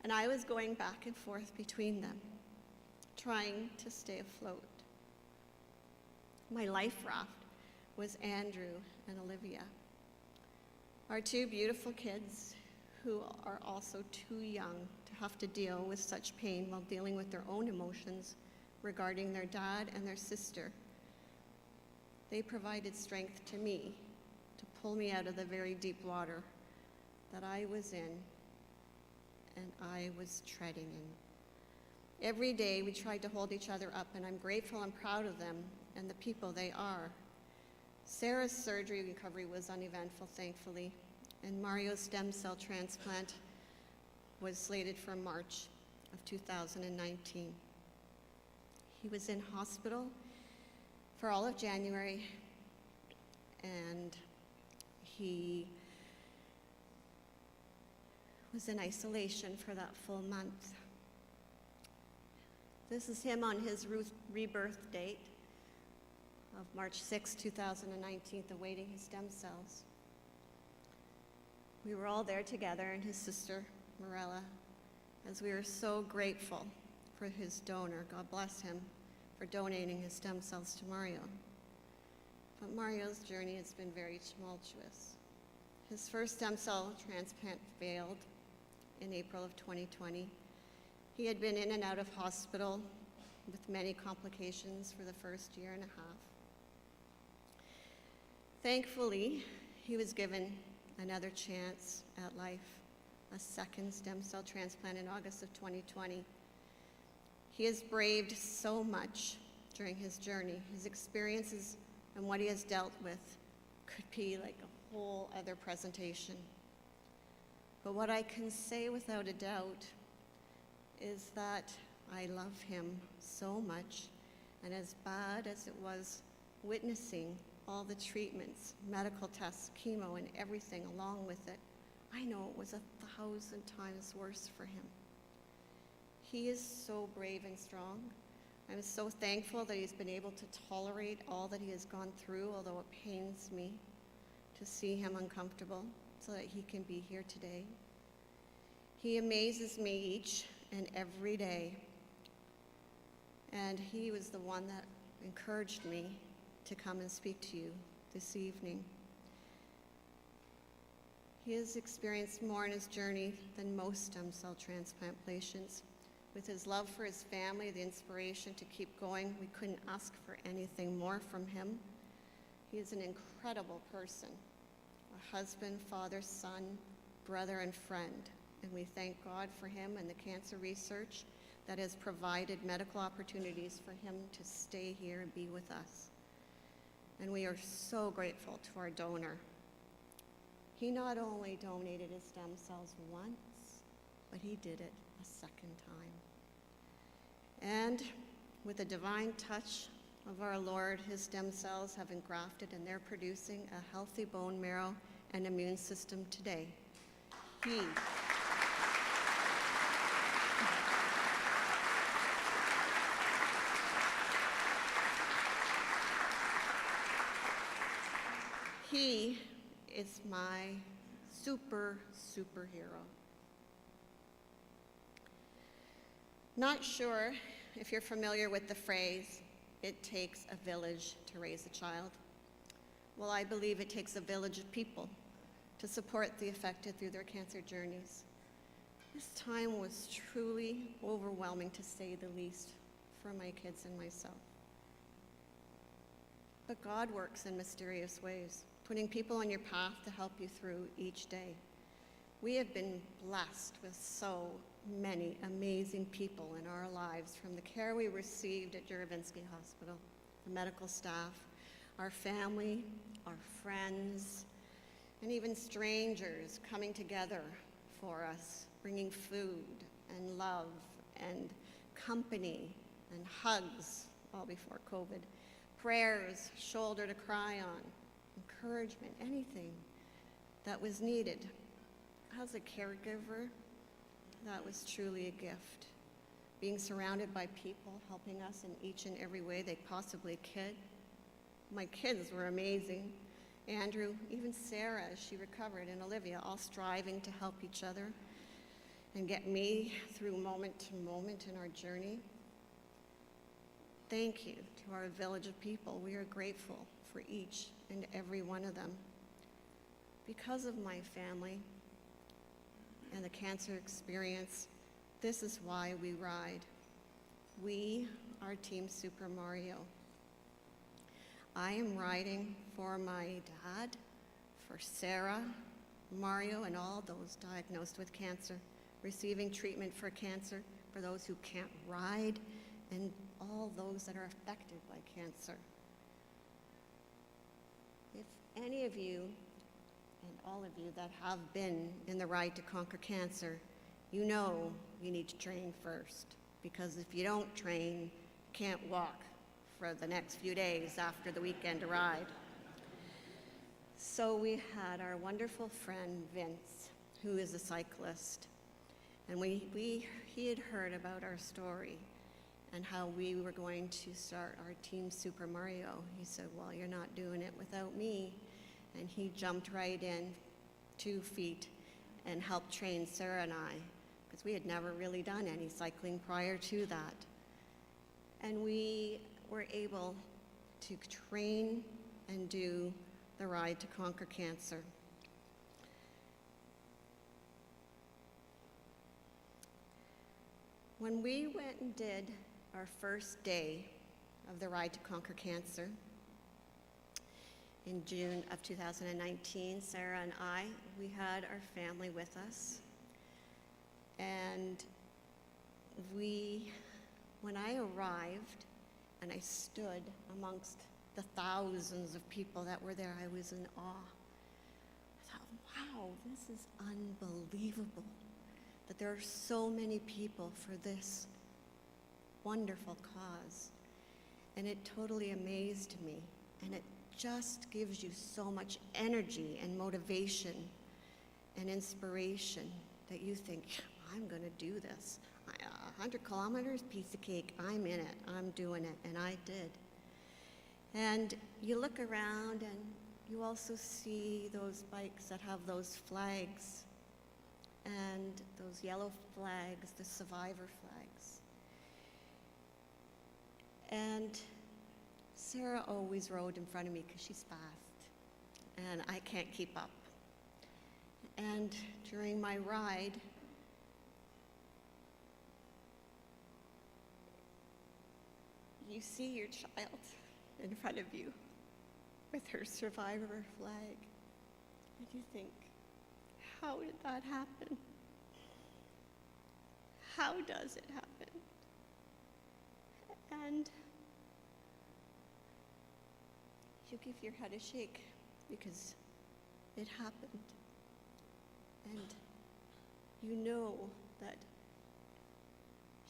And I was going back and forth between them, trying to stay afloat. My life raft was Andrew and Olivia, our 2 beautiful kids who are also too young to have to deal with such pain while dealing with their own emotions regarding their dad and their sister. They provided strength to me to pull me out of the very deep water that I was in and I was treading in. Every day we tried to hold each other up, and I'm grateful and proud of them and the people they are. Sarah's surgery recovery was uneventful, thankfully, and Mario's stem cell transplant was slated for March of 2019. He was in hospital for all of January, and he was in isolation for that full month. This is him on his rebirth date of March 6, 2019, awaiting his stem cells. We were all there together, and his sister, Morella, as we were so grateful for his donor. God bless him for donating his stem cells to Mario. But Mario's journey has been very tumultuous. His first stem cell transplant failed in April of 2020. He had been in and out of hospital with many complications for the first year and a half. Thankfully, he was given another chance at life, a second stem cell transplant in August of 2020. He has braved so much during his journey. His experiences and what he has dealt with could be like a whole other presentation. But what I can say without a doubt is that I love him so much. And as bad as it was witnessing all the treatments, medical tests, chemo, and everything along with it, I know it was 1,000 times worse for him. He is so brave and strong. I'm so thankful that he's been able to tolerate all that he has gone through, although it pains me to see him uncomfortable, so that he can be here today. He amazes me each and every day. And he was the one that encouraged me to come and speak to you this evening. He has experienced more in his journey than most stem cell transplant patients. With his love for his family, the inspiration to keep going, we couldn't ask for anything more from him. He is an incredible person, a husband, father, son, brother, and friend. And we thank God for him and the cancer research that has provided medical opportunities for him to stay here and be with us. And we are so grateful to our donor. He not only donated his stem cells once, but he did it a second time. And with a divine touch of our Lord, his stem cells have engrafted and they're producing a healthy bone marrow and immune system today. He is my superhero. Not sure if you're familiar with the phrase, "It takes a village to raise a child." Well, I believe it takes a village of people to support the affected through their cancer journeys. This time was truly overwhelming, to say the least, for my kids and myself. But God works in mysterious ways, putting people on your path to help you through each day. We have been blessed with so many amazing people in our lives, from the care we received at Juravinsky Hospital, the medical staff, our family, our friends, and even strangers coming together for us, bringing food and love and company and hugs, all before COVID, prayers, shoulder to cry on, encouragement, anything that was needed. As a caregiver, that was truly a gift. Being surrounded by people helping us in each and every way they possibly could. My kids were amazing. Andrew, even Sarah as she recovered, and Olivia, all striving to help each other and get me through moment to moment in our journey. Thank you to our village of people. We are grateful for each and every one of them. Because of my family and the cancer experience, this is why we ride. We are Team Super Mario. I am riding for my dad, for Sarah, Mario, and all those diagnosed with cancer, receiving treatment for cancer, for those who can't ride, and all those that are affected by cancer. If any of you, and all of you that have been in the Ride to Conquer Cancer, you know you need to train first, because if you don't train, you can't walk for the next few days after the weekend ride. So we had our wonderful friend Vince, who is a cyclist, and he had heard about our story and how we were going to start our Team Super Mario. He said, well, you're not doing it without me. And he jumped right in 2 feet and helped train Sarah and I, because we had never really done any cycling prior to that. And we were able to train and do the Ride to Conquer Cancer. When we went and did our first day of the Ride to Conquer Cancer, in June of 2019, Sarah and I, we had our family with us. And when I arrived and I stood amongst the thousands of people that were there, I was in awe. I thought, wow, this is unbelievable that there are so many people for this wonderful cause. And it totally amazed me. And it just gives you so much energy and motivation and inspiration that you think, I'm going to do this. 100 kilometers, piece of cake, I'm in it, I'm doing it, and I did. And you look around and you also see those bikes that have those flags, and those yellow flags, the survivor flags. And Sarah always rode in front of me because she's fast, and I can't keep up. And during my ride, you see your child in front of you with her survivor flag, and you think, how did that happen? How does it happen? And you give your head a shake because it happened. And you know that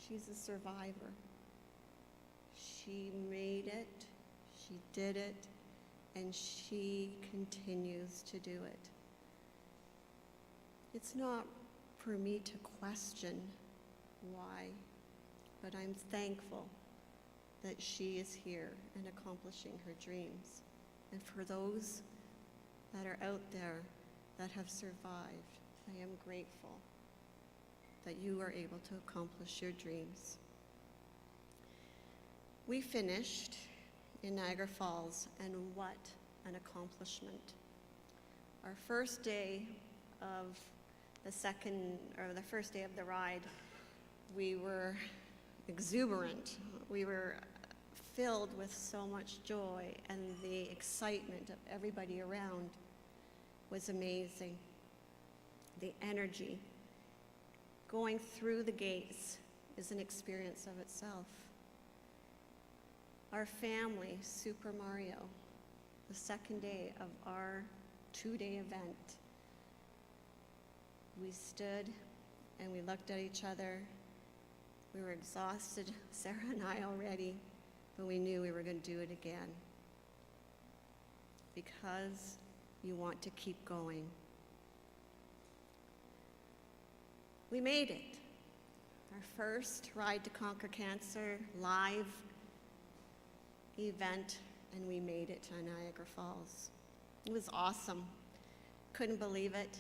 she's a survivor. She made it, she did it, and she continues to do it. It's not for me to question why, but I'm thankful that she is here and accomplishing her dreams. And for those that are out there that have survived, I am grateful that you are able to accomplish your dreams. We finished in Niagara Falls, and what an accomplishment. Our first day of the first day of the ride, we were exuberant. We were filled with so much joy, and the excitement of everybody around was amazing. The energy. Going through the gates is an experience of itself. Our family, Super Mario, the second day of our 2-day event, we stood and we looked at each other. We were exhausted, Sarah and I already, but we knew we were going to do it again because you want to keep going. We made it. Our first Ride to Conquer Cancer live event, and we made it to Niagara Falls. It was awesome. Couldn't believe it.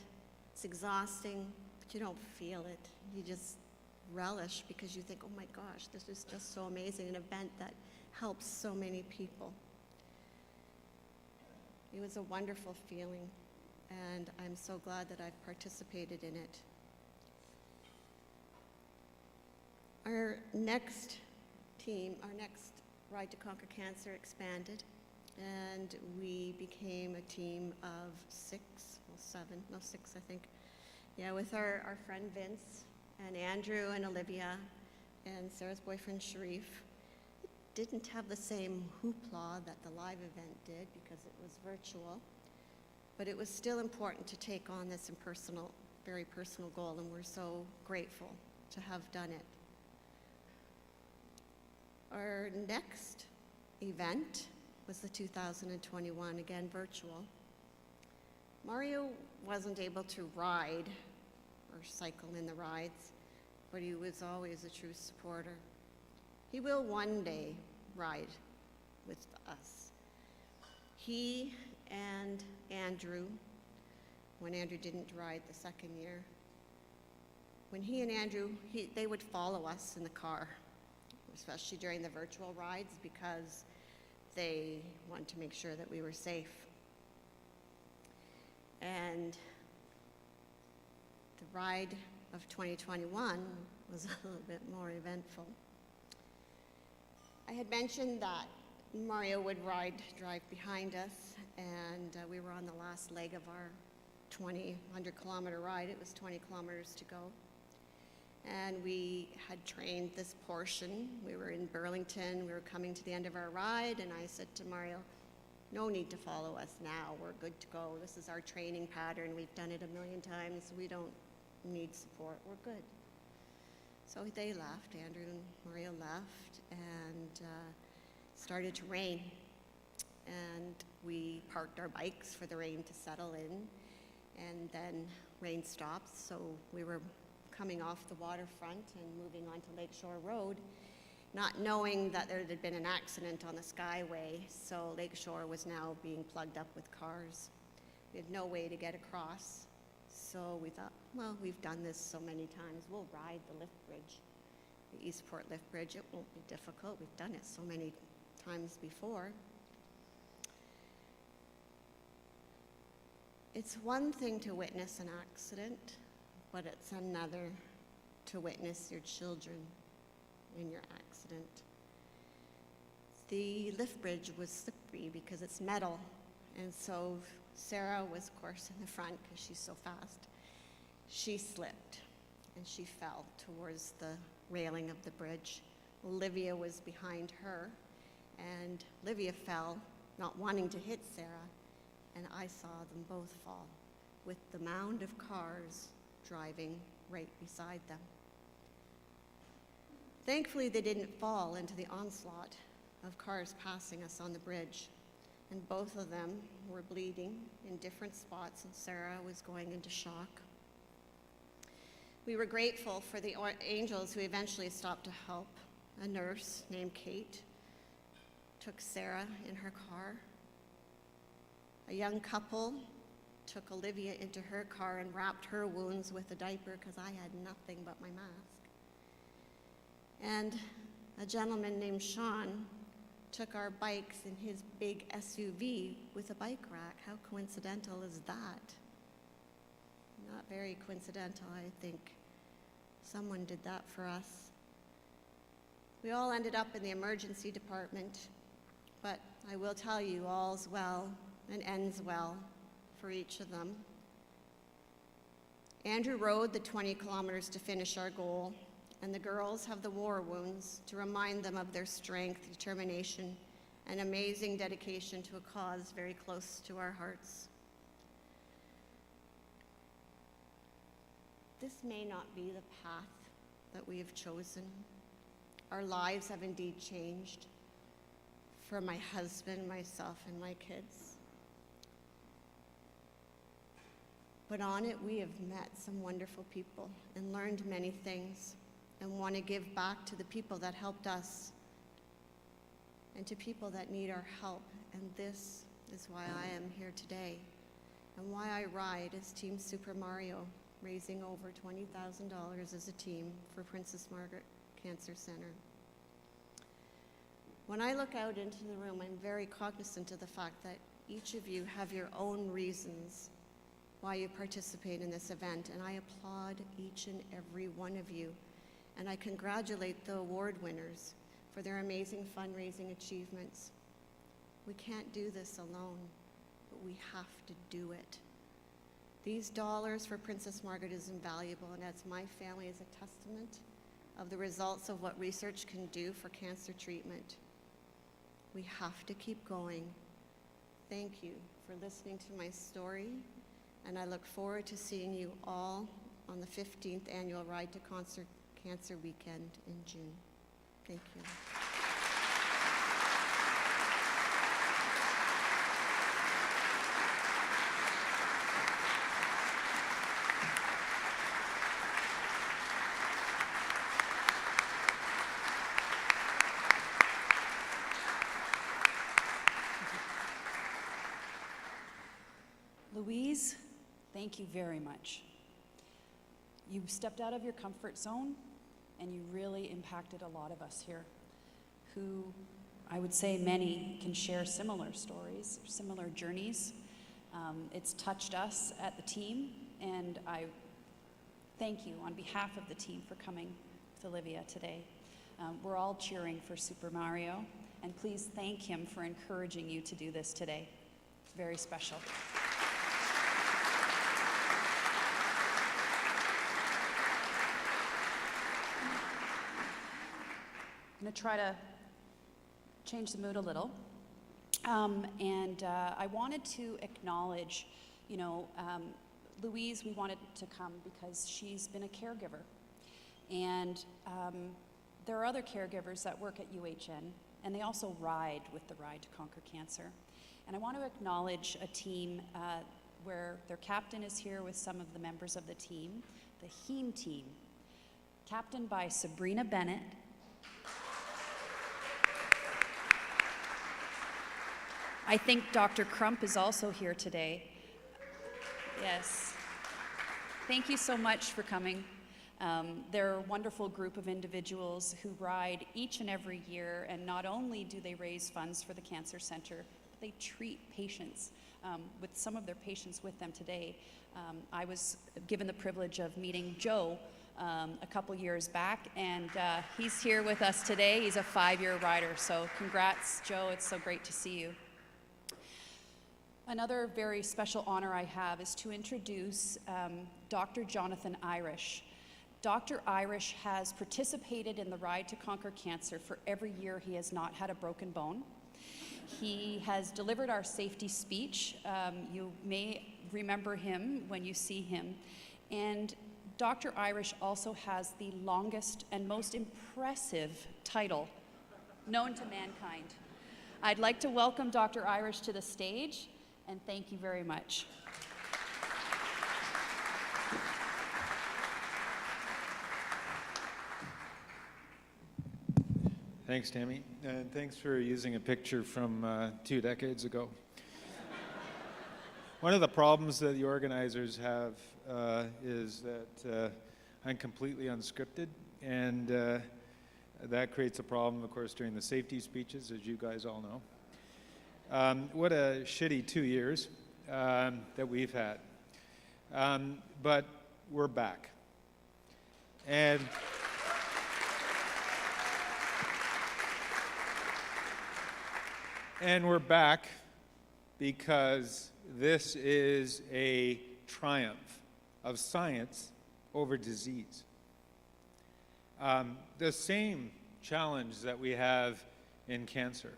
It's exhausting, but you don't feel it. You just relish because you think, oh my gosh, this is just so amazing, an event that helps so many people. It was a wonderful feeling, and I'm so glad that I've participated in it. Our next Ride to Conquer Cancer expanded, and we became a team of 6, I think. Yeah, with our friend Vince and Andrew and Olivia and Sarah's boyfriend Sharif. It didn't have the same hoopla that the live event did because it was virtual, but it was still important to take on this very personal goal, and we're so grateful to have done it. Our next event was the 2021, again virtual. Mario wasn't able to ride or cycle in the rides, but he was always a true supporter. He will one day ride with us. He and Andrew, when Andrew didn't ride the second year, when he and Andrew, they would follow us in the car, especially during the virtual rides, because they wanted to make sure that we were safe. And the ride of 2021 was a little bit more eventful. I had mentioned that Mario would drive behind us, and we were on the last leg of our 100-kilometer ride. It was 20 kilometers to go. And we had trained this portion. We were in Burlington. We were coming to the end of our ride, and I said to Mario, no need to follow us now. We're good to go. This is our training pattern. We've done it a million times. We don't need support. We're good. So they left, Andrew and Maria left, and started to rain. And we parked our bikes for the rain to settle in, and then rain stopped, so we were coming off the waterfront and moving onto Lakeshore Road, not knowing that there had been an accident on the Skyway, so Lakeshore was now being plugged up with cars. We had no way to get across, so we thought, well, we've done this so many times, we'll ride the lift bridge, the Eastport lift bridge. It won't be difficult, we've done it so many times before. It's one thing to witness an accident, but it's another to witness your children in your accident. The lift bridge was slippery because it's metal, and so Sarah was, of course, in the front because she's so fast. She slipped, and she fell towards the railing of the bridge. Olivia was behind her, and Olivia fell, not wanting to hit Sarah, and I saw them both fall, with the mound of cars driving right beside them. Thankfully, they didn't fall into the onslaught of cars passing us on the bridge, and both of them were bleeding in different spots, and Sarah was going into shock. We were grateful for the angels who eventually stopped to help. A nurse named Kate took Sarah in her car. A young couple took Olivia into her car and wrapped her wounds with a diaper because I had nothing but my mask. And a gentleman named Sean took our bikes in his big SUV with a bike rack. How coincidental is that? Not very coincidental, I think. Someone did that for us. We all ended up in the emergency department, but I will tell you, all's well and ends well for each of them. Andrew rode the 20 kilometers to finish our goal, and the girls have the war wounds to remind them of their strength, determination, and amazing dedication to a cause very close to our hearts. This may not be the path that we have chosen. Our lives have indeed changed for my husband, myself, and my kids. But on it, we have met some wonderful people and learned many things, and want to give back to the people that helped us and to people that need our help. And this is why I am here today, and why I ride as Team Super Mario, raising over $20,000 as a team for Princess Margaret Cancer Center. When I look out into the room, I'm very cognizant of the fact that each of you have your own reasons why you participate in this event, and I applaud each and every one of you, and I congratulate the award winners for their amazing fundraising achievements. We can't do this alone, but we have to do it. These dollars for Princess Margaret is invaluable, and as my family is a testament of the results of what research can do for cancer treatment. We have to keep going. Thank you for listening to my story, and I look forward to seeing you all on the 15th annual Ride to Cancer Weekend in June. Thank you. Louise, thank you very much. You stepped out of your comfort zone, and you really impacted a lot of us here who, I would say many, can share similar stories, similar journeys. It's touched us at the team, and I thank you on behalf of the team for coming with Olivia today. We're all cheering for Super Mario, and please thank him for encouraging you to do this today. It's very special. I'm going to try to change the mood a little. I wanted to acknowledge, Louise, we wanted to come because she's been a caregiver. And there are other caregivers that work at UHN, and they also ride with the Ride to Conquer Cancer. And I want to acknowledge a team where their captain is here with some of the members of the team, the HEAM team, captained by Sabrina Bennett. I think Dr. Crump is also here today. Yes. Thank you so much for coming. They're a wonderful group of individuals who ride each and every year, and not only do they raise funds for the Cancer Center, but they treat patients. With some of their patients with them today. I was given the privilege of meeting Joe a couple years back, and he's here with us today. He's a 5-year rider, so congrats, Joe. It's so great to see you. Another very special honor I have is to introduce Dr. Jonathan Irish. Dr. Irish has participated in the Ride to Conquer Cancer for every year he has not had a broken bone. He has delivered our safety speech. You may remember him when you see him. And Dr. Irish also has the longest and most impressive title known to mankind. I'd like to welcome Dr. Irish to the stage, and thank you very much. Thanks, Tammy, and thanks for using a picture from 2 decades ago. One of the problems that the organizers have is that I'm completely unscripted, and that creates a problem, of course, during the safety speeches, as you guys all know. What a shitty 2 years that we've had. But we're back. And we're back because this is a triumph of science over disease. The same challenge that we have in cancer.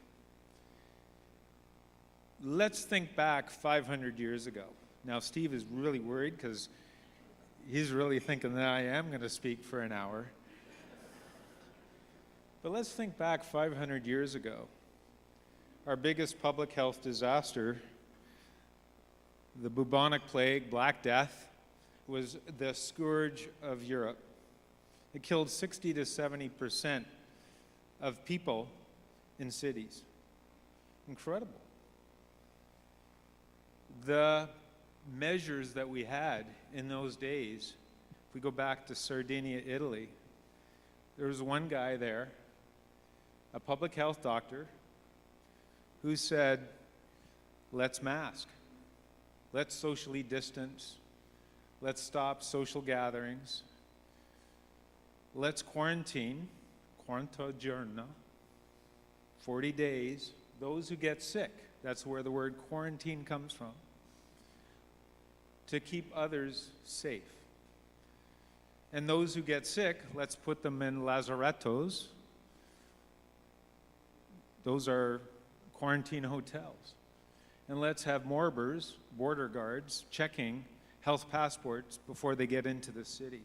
Let's think back 500 years ago. Now, Steve is really worried because he's really thinking that I am going to speak for an hour. But let's think back 500 years ago. Our biggest public health disaster, the bubonic plague, Black Death, was the scourge of Europe. It killed 60 to 70% of people in cities. Incredible. The measures that we had in those days, if we go back to Sardinia, Italy, there was one guy there, a public health doctor, who said, let's mask, let's socially distance, let's stop social gatherings, let's quarantine, 40 giorni, 40 days, those who get sick, that's where the word quarantine comes from, to keep others safe. And those who get sick, let's put them in lazarettos. Those are quarantine hotels. And let's have morbers, border guards, checking health passports before they get into the city.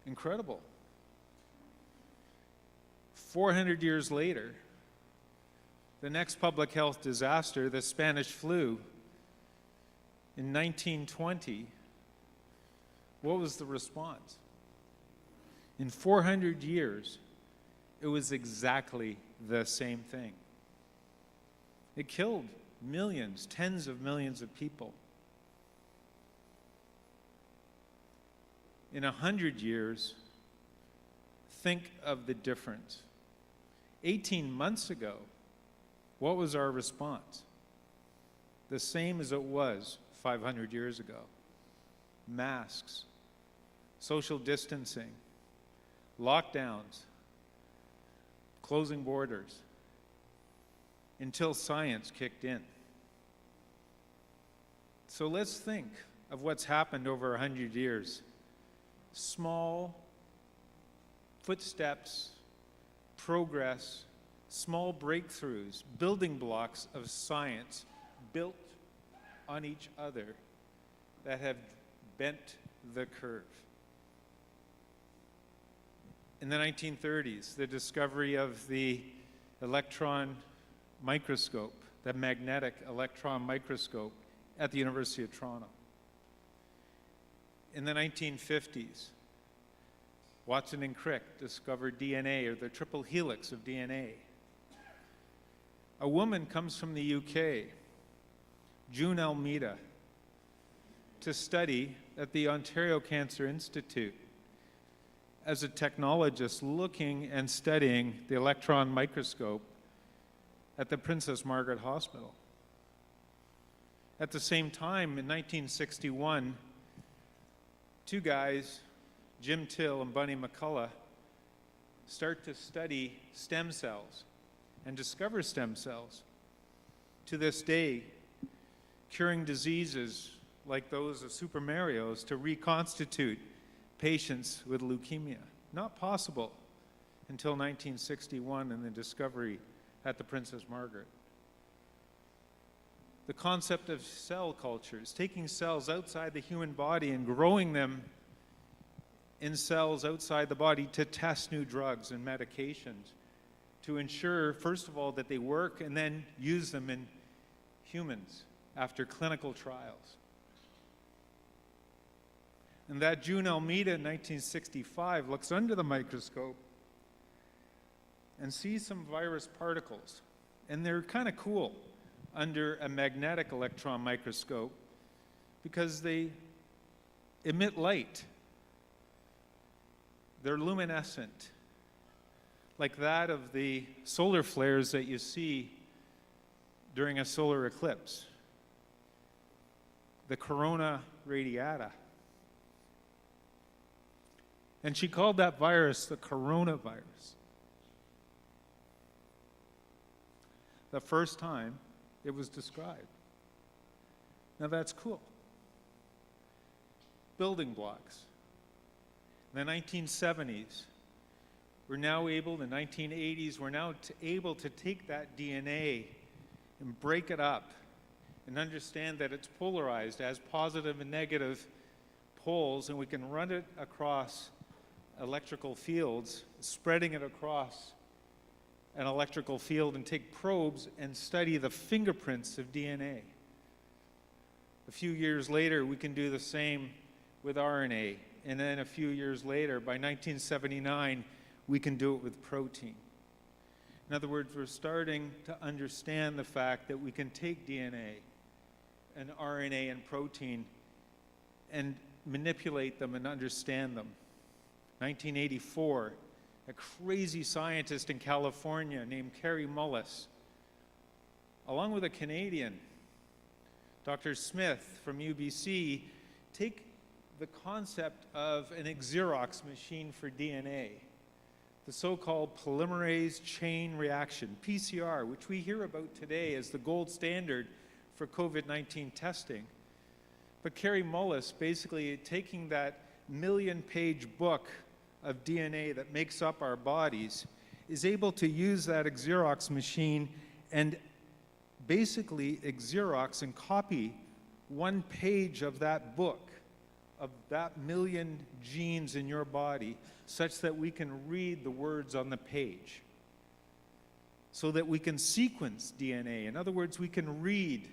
Incredible. 400 years later, the next public health disaster, the Spanish flu, in 1920, what was the response? In 400 years, it was exactly the same thing. It killed millions, tens of millions of people. In 100 years, think of the difference. 18 months ago, what was our response? The same as it was 500 years ago. Masks, social distancing, lockdowns, closing borders, until science kicked in. So let's think of what's happened over 100 years. Small footsteps, progress, small breakthroughs, building blocks of science built on each other that have bent the curve. In the 1930s, the discovery of the electron microscope, the magnetic electron microscope at the University of Toronto. In the 1950s, Watson and Crick discovered DNA, or the triple helix of DNA. A woman comes from the UK, June Almeida, to study at the Ontario Cancer Institute as a technologist looking and studying the electron microscope at the Princess Margaret Hospital. At the same time, in 1961, two guys, Jim Till and Bunny McCullough, start to study stem cells and discover stem cells. To this day, curing diseases like those of Super Mario's to reconstitute patients with leukemia. Not possible until 1961 and the discovery at the Princess Margaret. The concept of cell cultures, taking cells outside the human body and growing them in cells outside the body to test new drugs and medications, to ensure, first of all, that they work and then use them in humans after clinical trials. And that June Almeida in 1965 looks under the microscope and sees some virus particles. And they're kind of cool under a magnetic electron microscope because they emit light. They're luminescent, like that of the solar flares that you see during a solar eclipse, the corona radiata. And she called that virus the coronavirus. The first time it was described. Now that's cool. Building blocks. In the 1970s, we're now able, in the 1980s, we're now able to take that DNA and break it up and understand that it's polarized as positive and negative poles, and we can run it across electrical fields, spreading it across an electrical field and take probes and study the fingerprints of DNA. A few years later, we can do the same with RNA. And then a few years later, by 1979, we can do it with protein. In other words, we're starting to understand the fact that we can take DNA and RNA and protein and manipulate them and understand them. 1984, a crazy scientist in California named Carrie Mullis, along with a Canadian, Dr. Smith from UBC, take the concept of an Xerox machine for DNA, the so-called polymerase chain reaction, PCR, which we hear about today as the gold standard for COVID-19 testing. But Carrie Mullis, basically taking that million-page book of DNA that makes up our bodies, is able to use that Xerox machine and basically Xerox and copy one page of that book, of that million genes in your body, such that we can read the words on the page, so that we can sequence DNA. In other words, we can read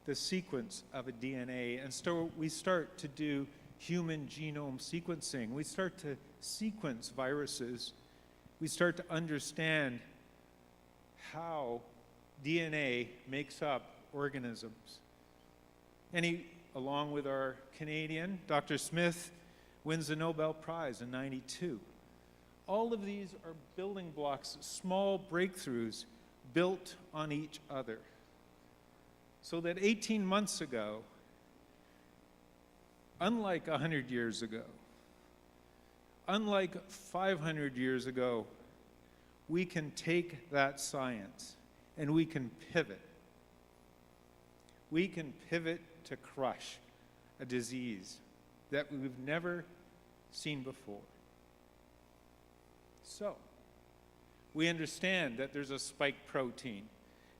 the sequence of a DNA, and so we start to do human genome sequencing. We start to sequence viruses. We start to understand how DNA makes up organisms. And he, along with our Canadian, Dr. Smith, wins the Nobel Prize in '92. All of these are building blocks, small breakthroughs built on each other. So that 18 months ago, unlike 100 years ago, unlike 500 years ago, we can take that science and we can pivot. We can pivot to crush a disease that we've never seen before. So, we understand that there's a spike protein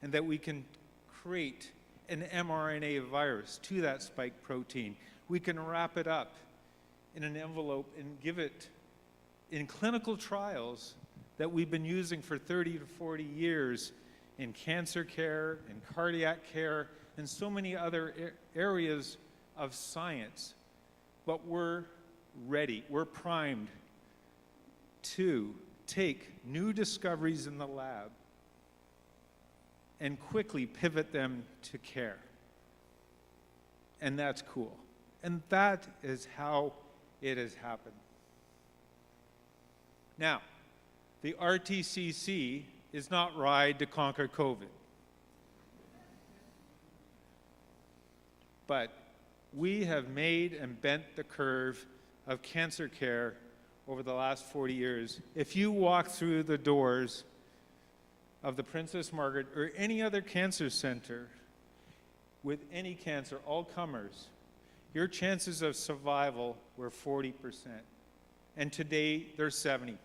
and that we can create an mRNA virus to that spike protein. We can wrap it up in an envelope and give it in clinical trials that we've been using for 30 to 40 years in cancer care, in cardiac care, and so many other areas of science. But we're ready, we're primed to take new discoveries in the lab and quickly pivot them to care. And that's cool. And that is how it has happened. Now, the RTCC is not Ride to Conquer COVID. But we have made and bent the curve of cancer care over the last 40 years. If you walk through the doors of the Princess Margaret or any other cancer center with any cancer, all comers, your chances of survival were 40%. And today, they're 70%.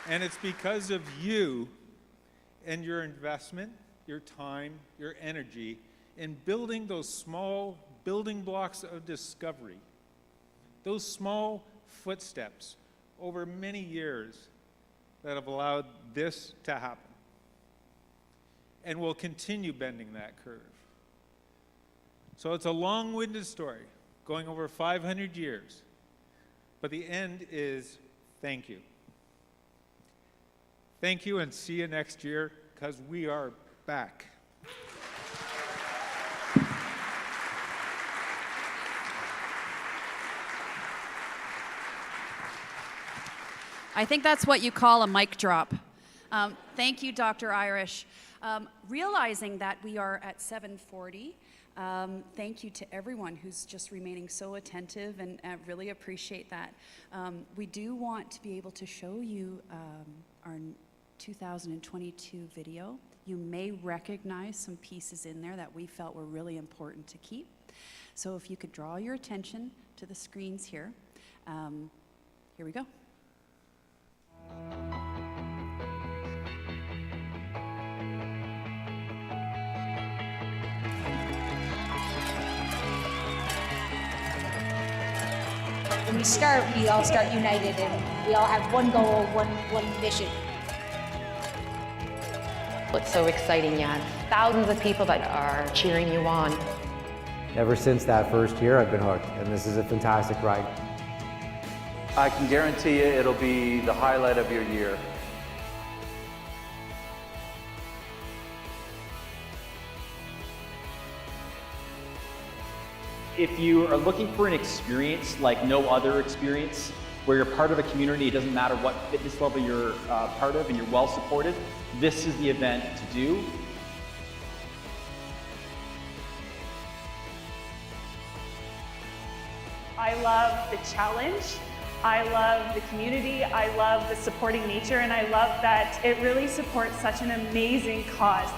And it's because of you and your investment, your time, your energy in building those small building blocks of discovery, those small footsteps over many years that have allowed this to happen. And we'll continue bending that curve. So it's a long-winded story, going over 500 years. But the end is thank you. Thank you, and see you next year, because we are back. I think that's what you call a mic drop. Thank you, Dr. Irish. Realizing that we are at 7:40, thank you to everyone who's just remaining so attentive, and I really appreciate that. We do want to be able to show you our 2022 video. You may recognize some pieces in there that we felt were really important to keep. So if you could draw your attention to the screens here. Here we go. When we start, we all start united, and we all have one goal, one mission. It's so exciting, yeah. Thousands of people that are cheering you on. Ever since that first year, I've been hooked, and this is a fantastic ride. I can guarantee you it'll be the highlight of your year. If you are looking for an experience like no other experience, where you're part of a community, it doesn't matter what fitness level you're part of and you're well supported, this is the event to do. I love the challenge. I love the community. I love the supporting nature, and I love that it really supports such an amazing cause.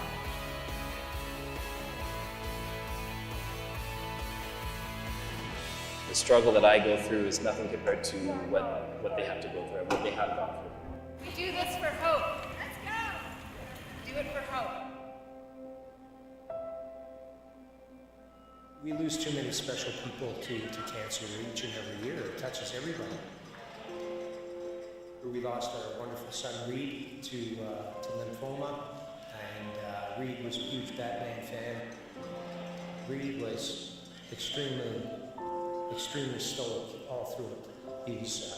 The struggle that I go through is nothing compared to what they have to go through, what they have gone through. We do this for hope. Let's go. Do it for hope. We lose too many special people to cancer each and every year. It touches everybody. We lost our wonderful son Reed to lymphoma, and Reed was a huge Batman fan. Reed was extremely stoic all through it. He's,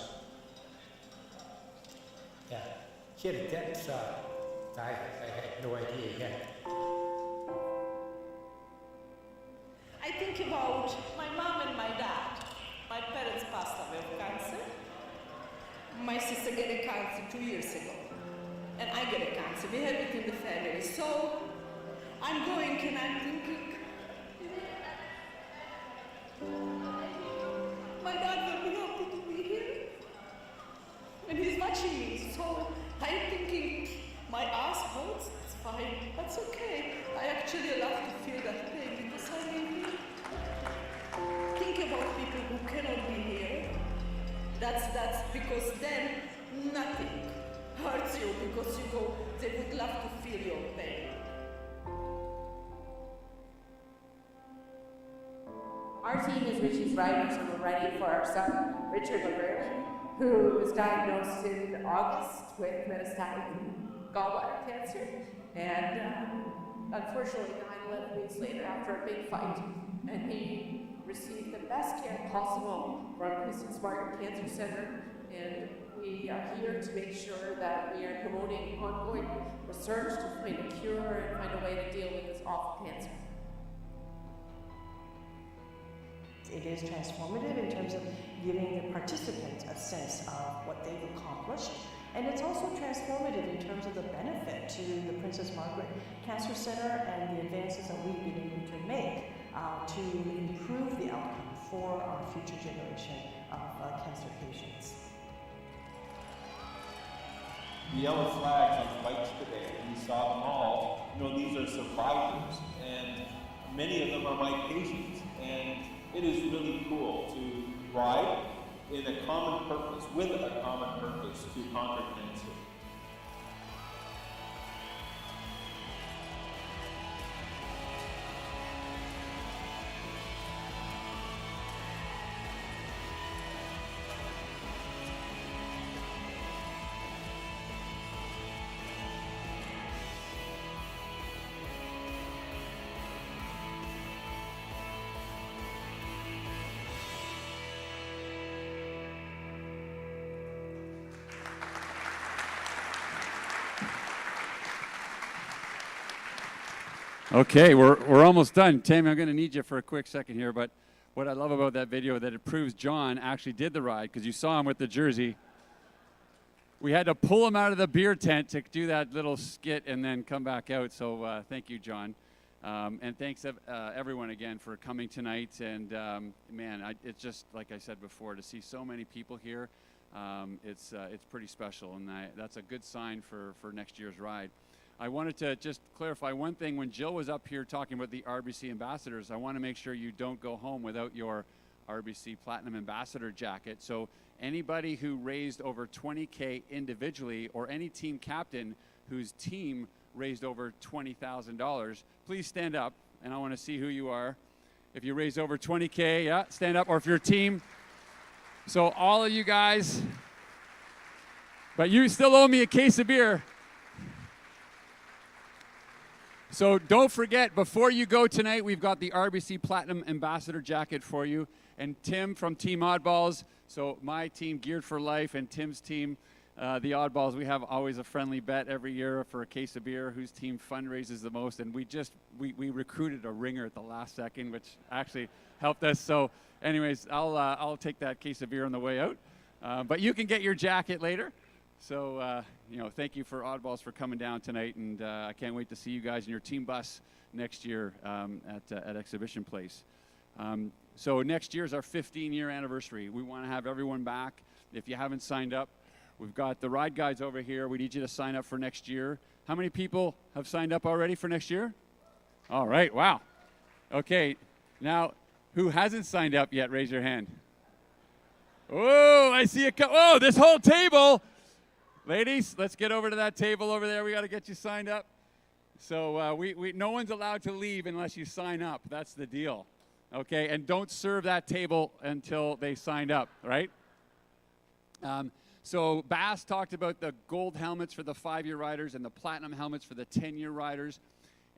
he had a depth I had no idea he had. I think about my mom and my dad. My parents passed away of cancer. My sister got a cancer 2 years ago. And I got a cancer. We have it in the family. So I'm going and I'm thinking, my dad will be happy to be here. And he's watching me. So I'm thinking, my ass hurts, it's fine. That's okay. I actually love to feel that pain because I mean, think about people who cannot be here. That's because then nothing hurts you because you go, they would love to feel your pain. Our team is Richie's riders, and we're ready for our son, Richard LaVerne, who was diagnosed in August with metastatic gallbladder cancer, and unfortunately died 11 weeks later after a big fight. And he received the best care possible from Princess Margaret Cancer Center, and we are here to make sure that we are promoting ongoing research to find a cure and find a way to deal with this awful cancer. It is transformative in terms of giving the participants a sense of what they've accomplished. And it's also transformative in terms of the benefit to the Princess Margaret Cancer Center and the advances that we've been able to make to improve the outcome for our future generation of cancer patients. The yellow flags on the bikes today, we saw them all. You know, these are survivors, and many of them are my patients. And it is really cool to ride in a common purpose, with a common purpose to conquer cancer. Okay, we're almost done. Tammy, I'm going to need you for a quick second here, but what I love about that video that it proves John actually did the ride, because you saw him with the jersey. We had to pull him out of the beer tent to do that little skit and then come back out, so thank you, John. And thanks everyone again for coming tonight, and man, it's just, like I said before, to see so many people here, it's pretty special, and that's a good sign for next year's ride. I wanted to just clarify one thing. When Jill was up here talking about the RBC ambassadors, I want to make sure you don't go home without your RBC Platinum Ambassador jacket. So anybody who raised over $20K individually, or any team captain whose team raised over $20,000, please stand up, and I want to see who you are. If you raised over 20K, yeah, stand up, or if your team. So all of you guys, but you still owe me a case of beer. So don't forget, before you go tonight, we've got the RBC Platinum Ambassador jacket for you. And Tim from Team Oddballs, so my team, Geared for Life, and Tim's team, the Oddballs, we have always a friendly bet every year for a case of beer, whose team fundraises the most. And we recruited a ringer at the last second, which actually helped us. So anyways, I'll take that case of beer on the way out. But you can get your jacket later. So, thank you for Oddballs for coming down tonight, and I can't wait to see you guys in your team bus next year at Exhibition Place. So next year's our 15-year anniversary. We want to have everyone back. If you haven't signed up, we've got the ride guides over here. We need you to sign up for next year. How many people have signed up already for next year? All right, wow. Okay, now, who hasn't signed up yet? Raise your hand. Oh, I see this whole table. Ladies, let's get over to that table over there. We got to get you signed up. So no one's allowed to leave unless you sign up. That's the deal. Okay, and don't serve that table until they signed up, right? So Bass talked about the gold helmets for the 5-year riders and the platinum helmets for the 10-year riders.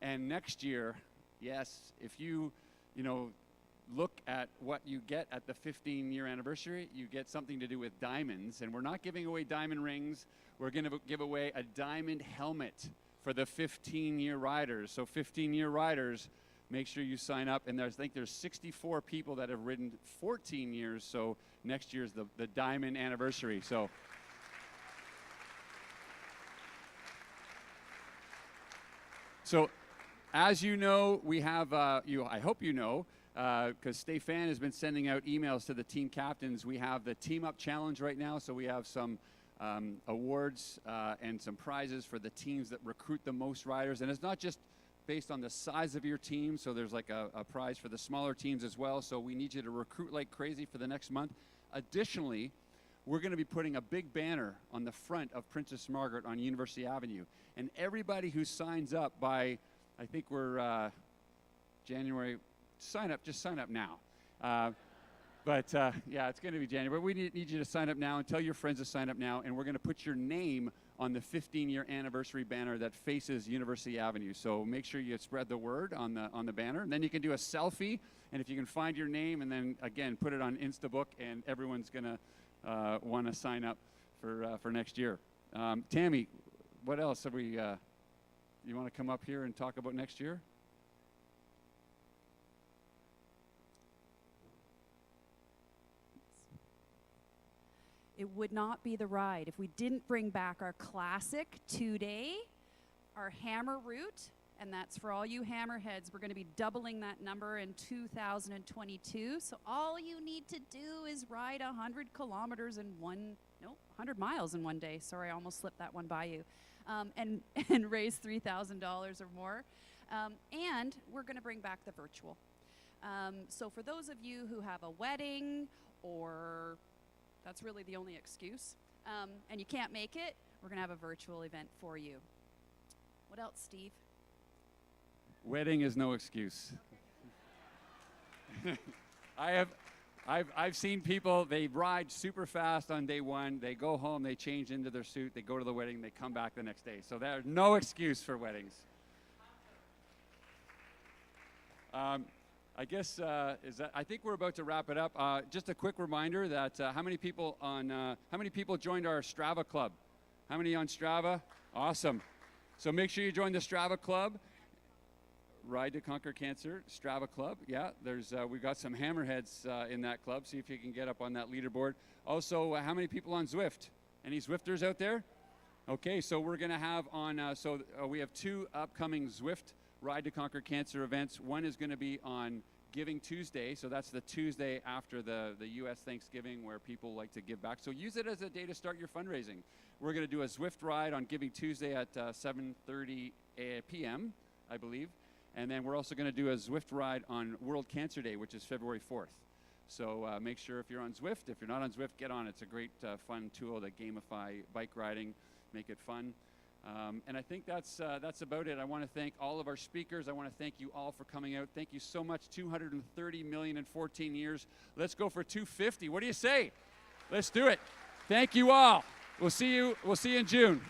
And next year, yes, if you look at what you get at the 15-year anniversary, you get something to do with diamonds. And we're not giving away diamond rings. We're going to give away a diamond helmet for the 15-year riders. So 15-year riders, make sure you sign up. And I think there's 64 people that have ridden 14 years. So next year's the diamond anniversary. So as you know, we have, I hope you know, because Stefan has been sending out emails to the team captains. We have the Team Up Challenge right now, so we have some awards and some prizes for the teams that recruit the most riders. And it's not just based on the size of your team, so there's like a prize for the smaller teams as well. So we need you to recruit like crazy for the next month. Additionally, we're going to be putting a big banner on the front of Princess Margaret on University Avenue. And everybody who signs up by, I think we're January, just sign up now. Yeah, it's going to be January. But we need you to sign up now and tell your friends to sign up now. And we're going to put your name on the 15-year anniversary banner that faces University Avenue. So make sure you spread the word on the banner. And then you can do a selfie. And if you can find your name and then, again, put it on Instabook, and everyone's going to want to sign up for next year. Tammy, what else have we... you want to come up here and talk about next year? It would not be the ride if we didn't bring back our classic 2-day, our hammer route, and that's for all you hammerheads. We're going to be doubling that number in 2022. So all you need to do is ride 100 kilometers in 100 miles in one day. Sorry, I almost slipped that one by you. And raise $3,000 or more. And we're going to bring back the virtual. So for those of you who have a wedding, or that's really the only excuse, and you can't make it, we're going to have a virtual event for you. What else, Steve? Wedding is no excuse. I've seen people, they ride super fast on day one, they go home, they change into their suit, they go to the wedding, they come back the next day. So there's no excuse for weddings. I guess I think we're about to wrap it up. Just a quick reminder that how many people joined our Strava club? How many on Strava? Awesome. So make sure you join the Strava club. Ride to Conquer Cancer, Strava Club. Yeah, we've got some hammerheads in that club. See if you can get up on that leaderboard. Also, how many people on Zwift? Any Zwifters out there? Okay, so we're going to have on, we have 2 upcoming Zwift Ride to Conquer Cancer events. One is going to be on Giving Tuesday, so that's the Tuesday after the U.S. Thanksgiving, where people like to give back. So use it as a day to start your fundraising. We're going to do a Zwift ride on Giving Tuesday at 7:30 p.m., I believe. And then we're also going to do a Zwift ride on World Cancer Day, which is February 4th. So make sure if you're on Zwift, if you're not on Zwift, get on. It's a great, fun tool to gamify bike riding, make it fun. And I think that's about it. I want to thank all of our speakers. I want to thank you all for coming out. Thank you so much. 230 million in 14 years. Let's go for 250. What do you say? Let's do it. Thank you all. We'll see you in June.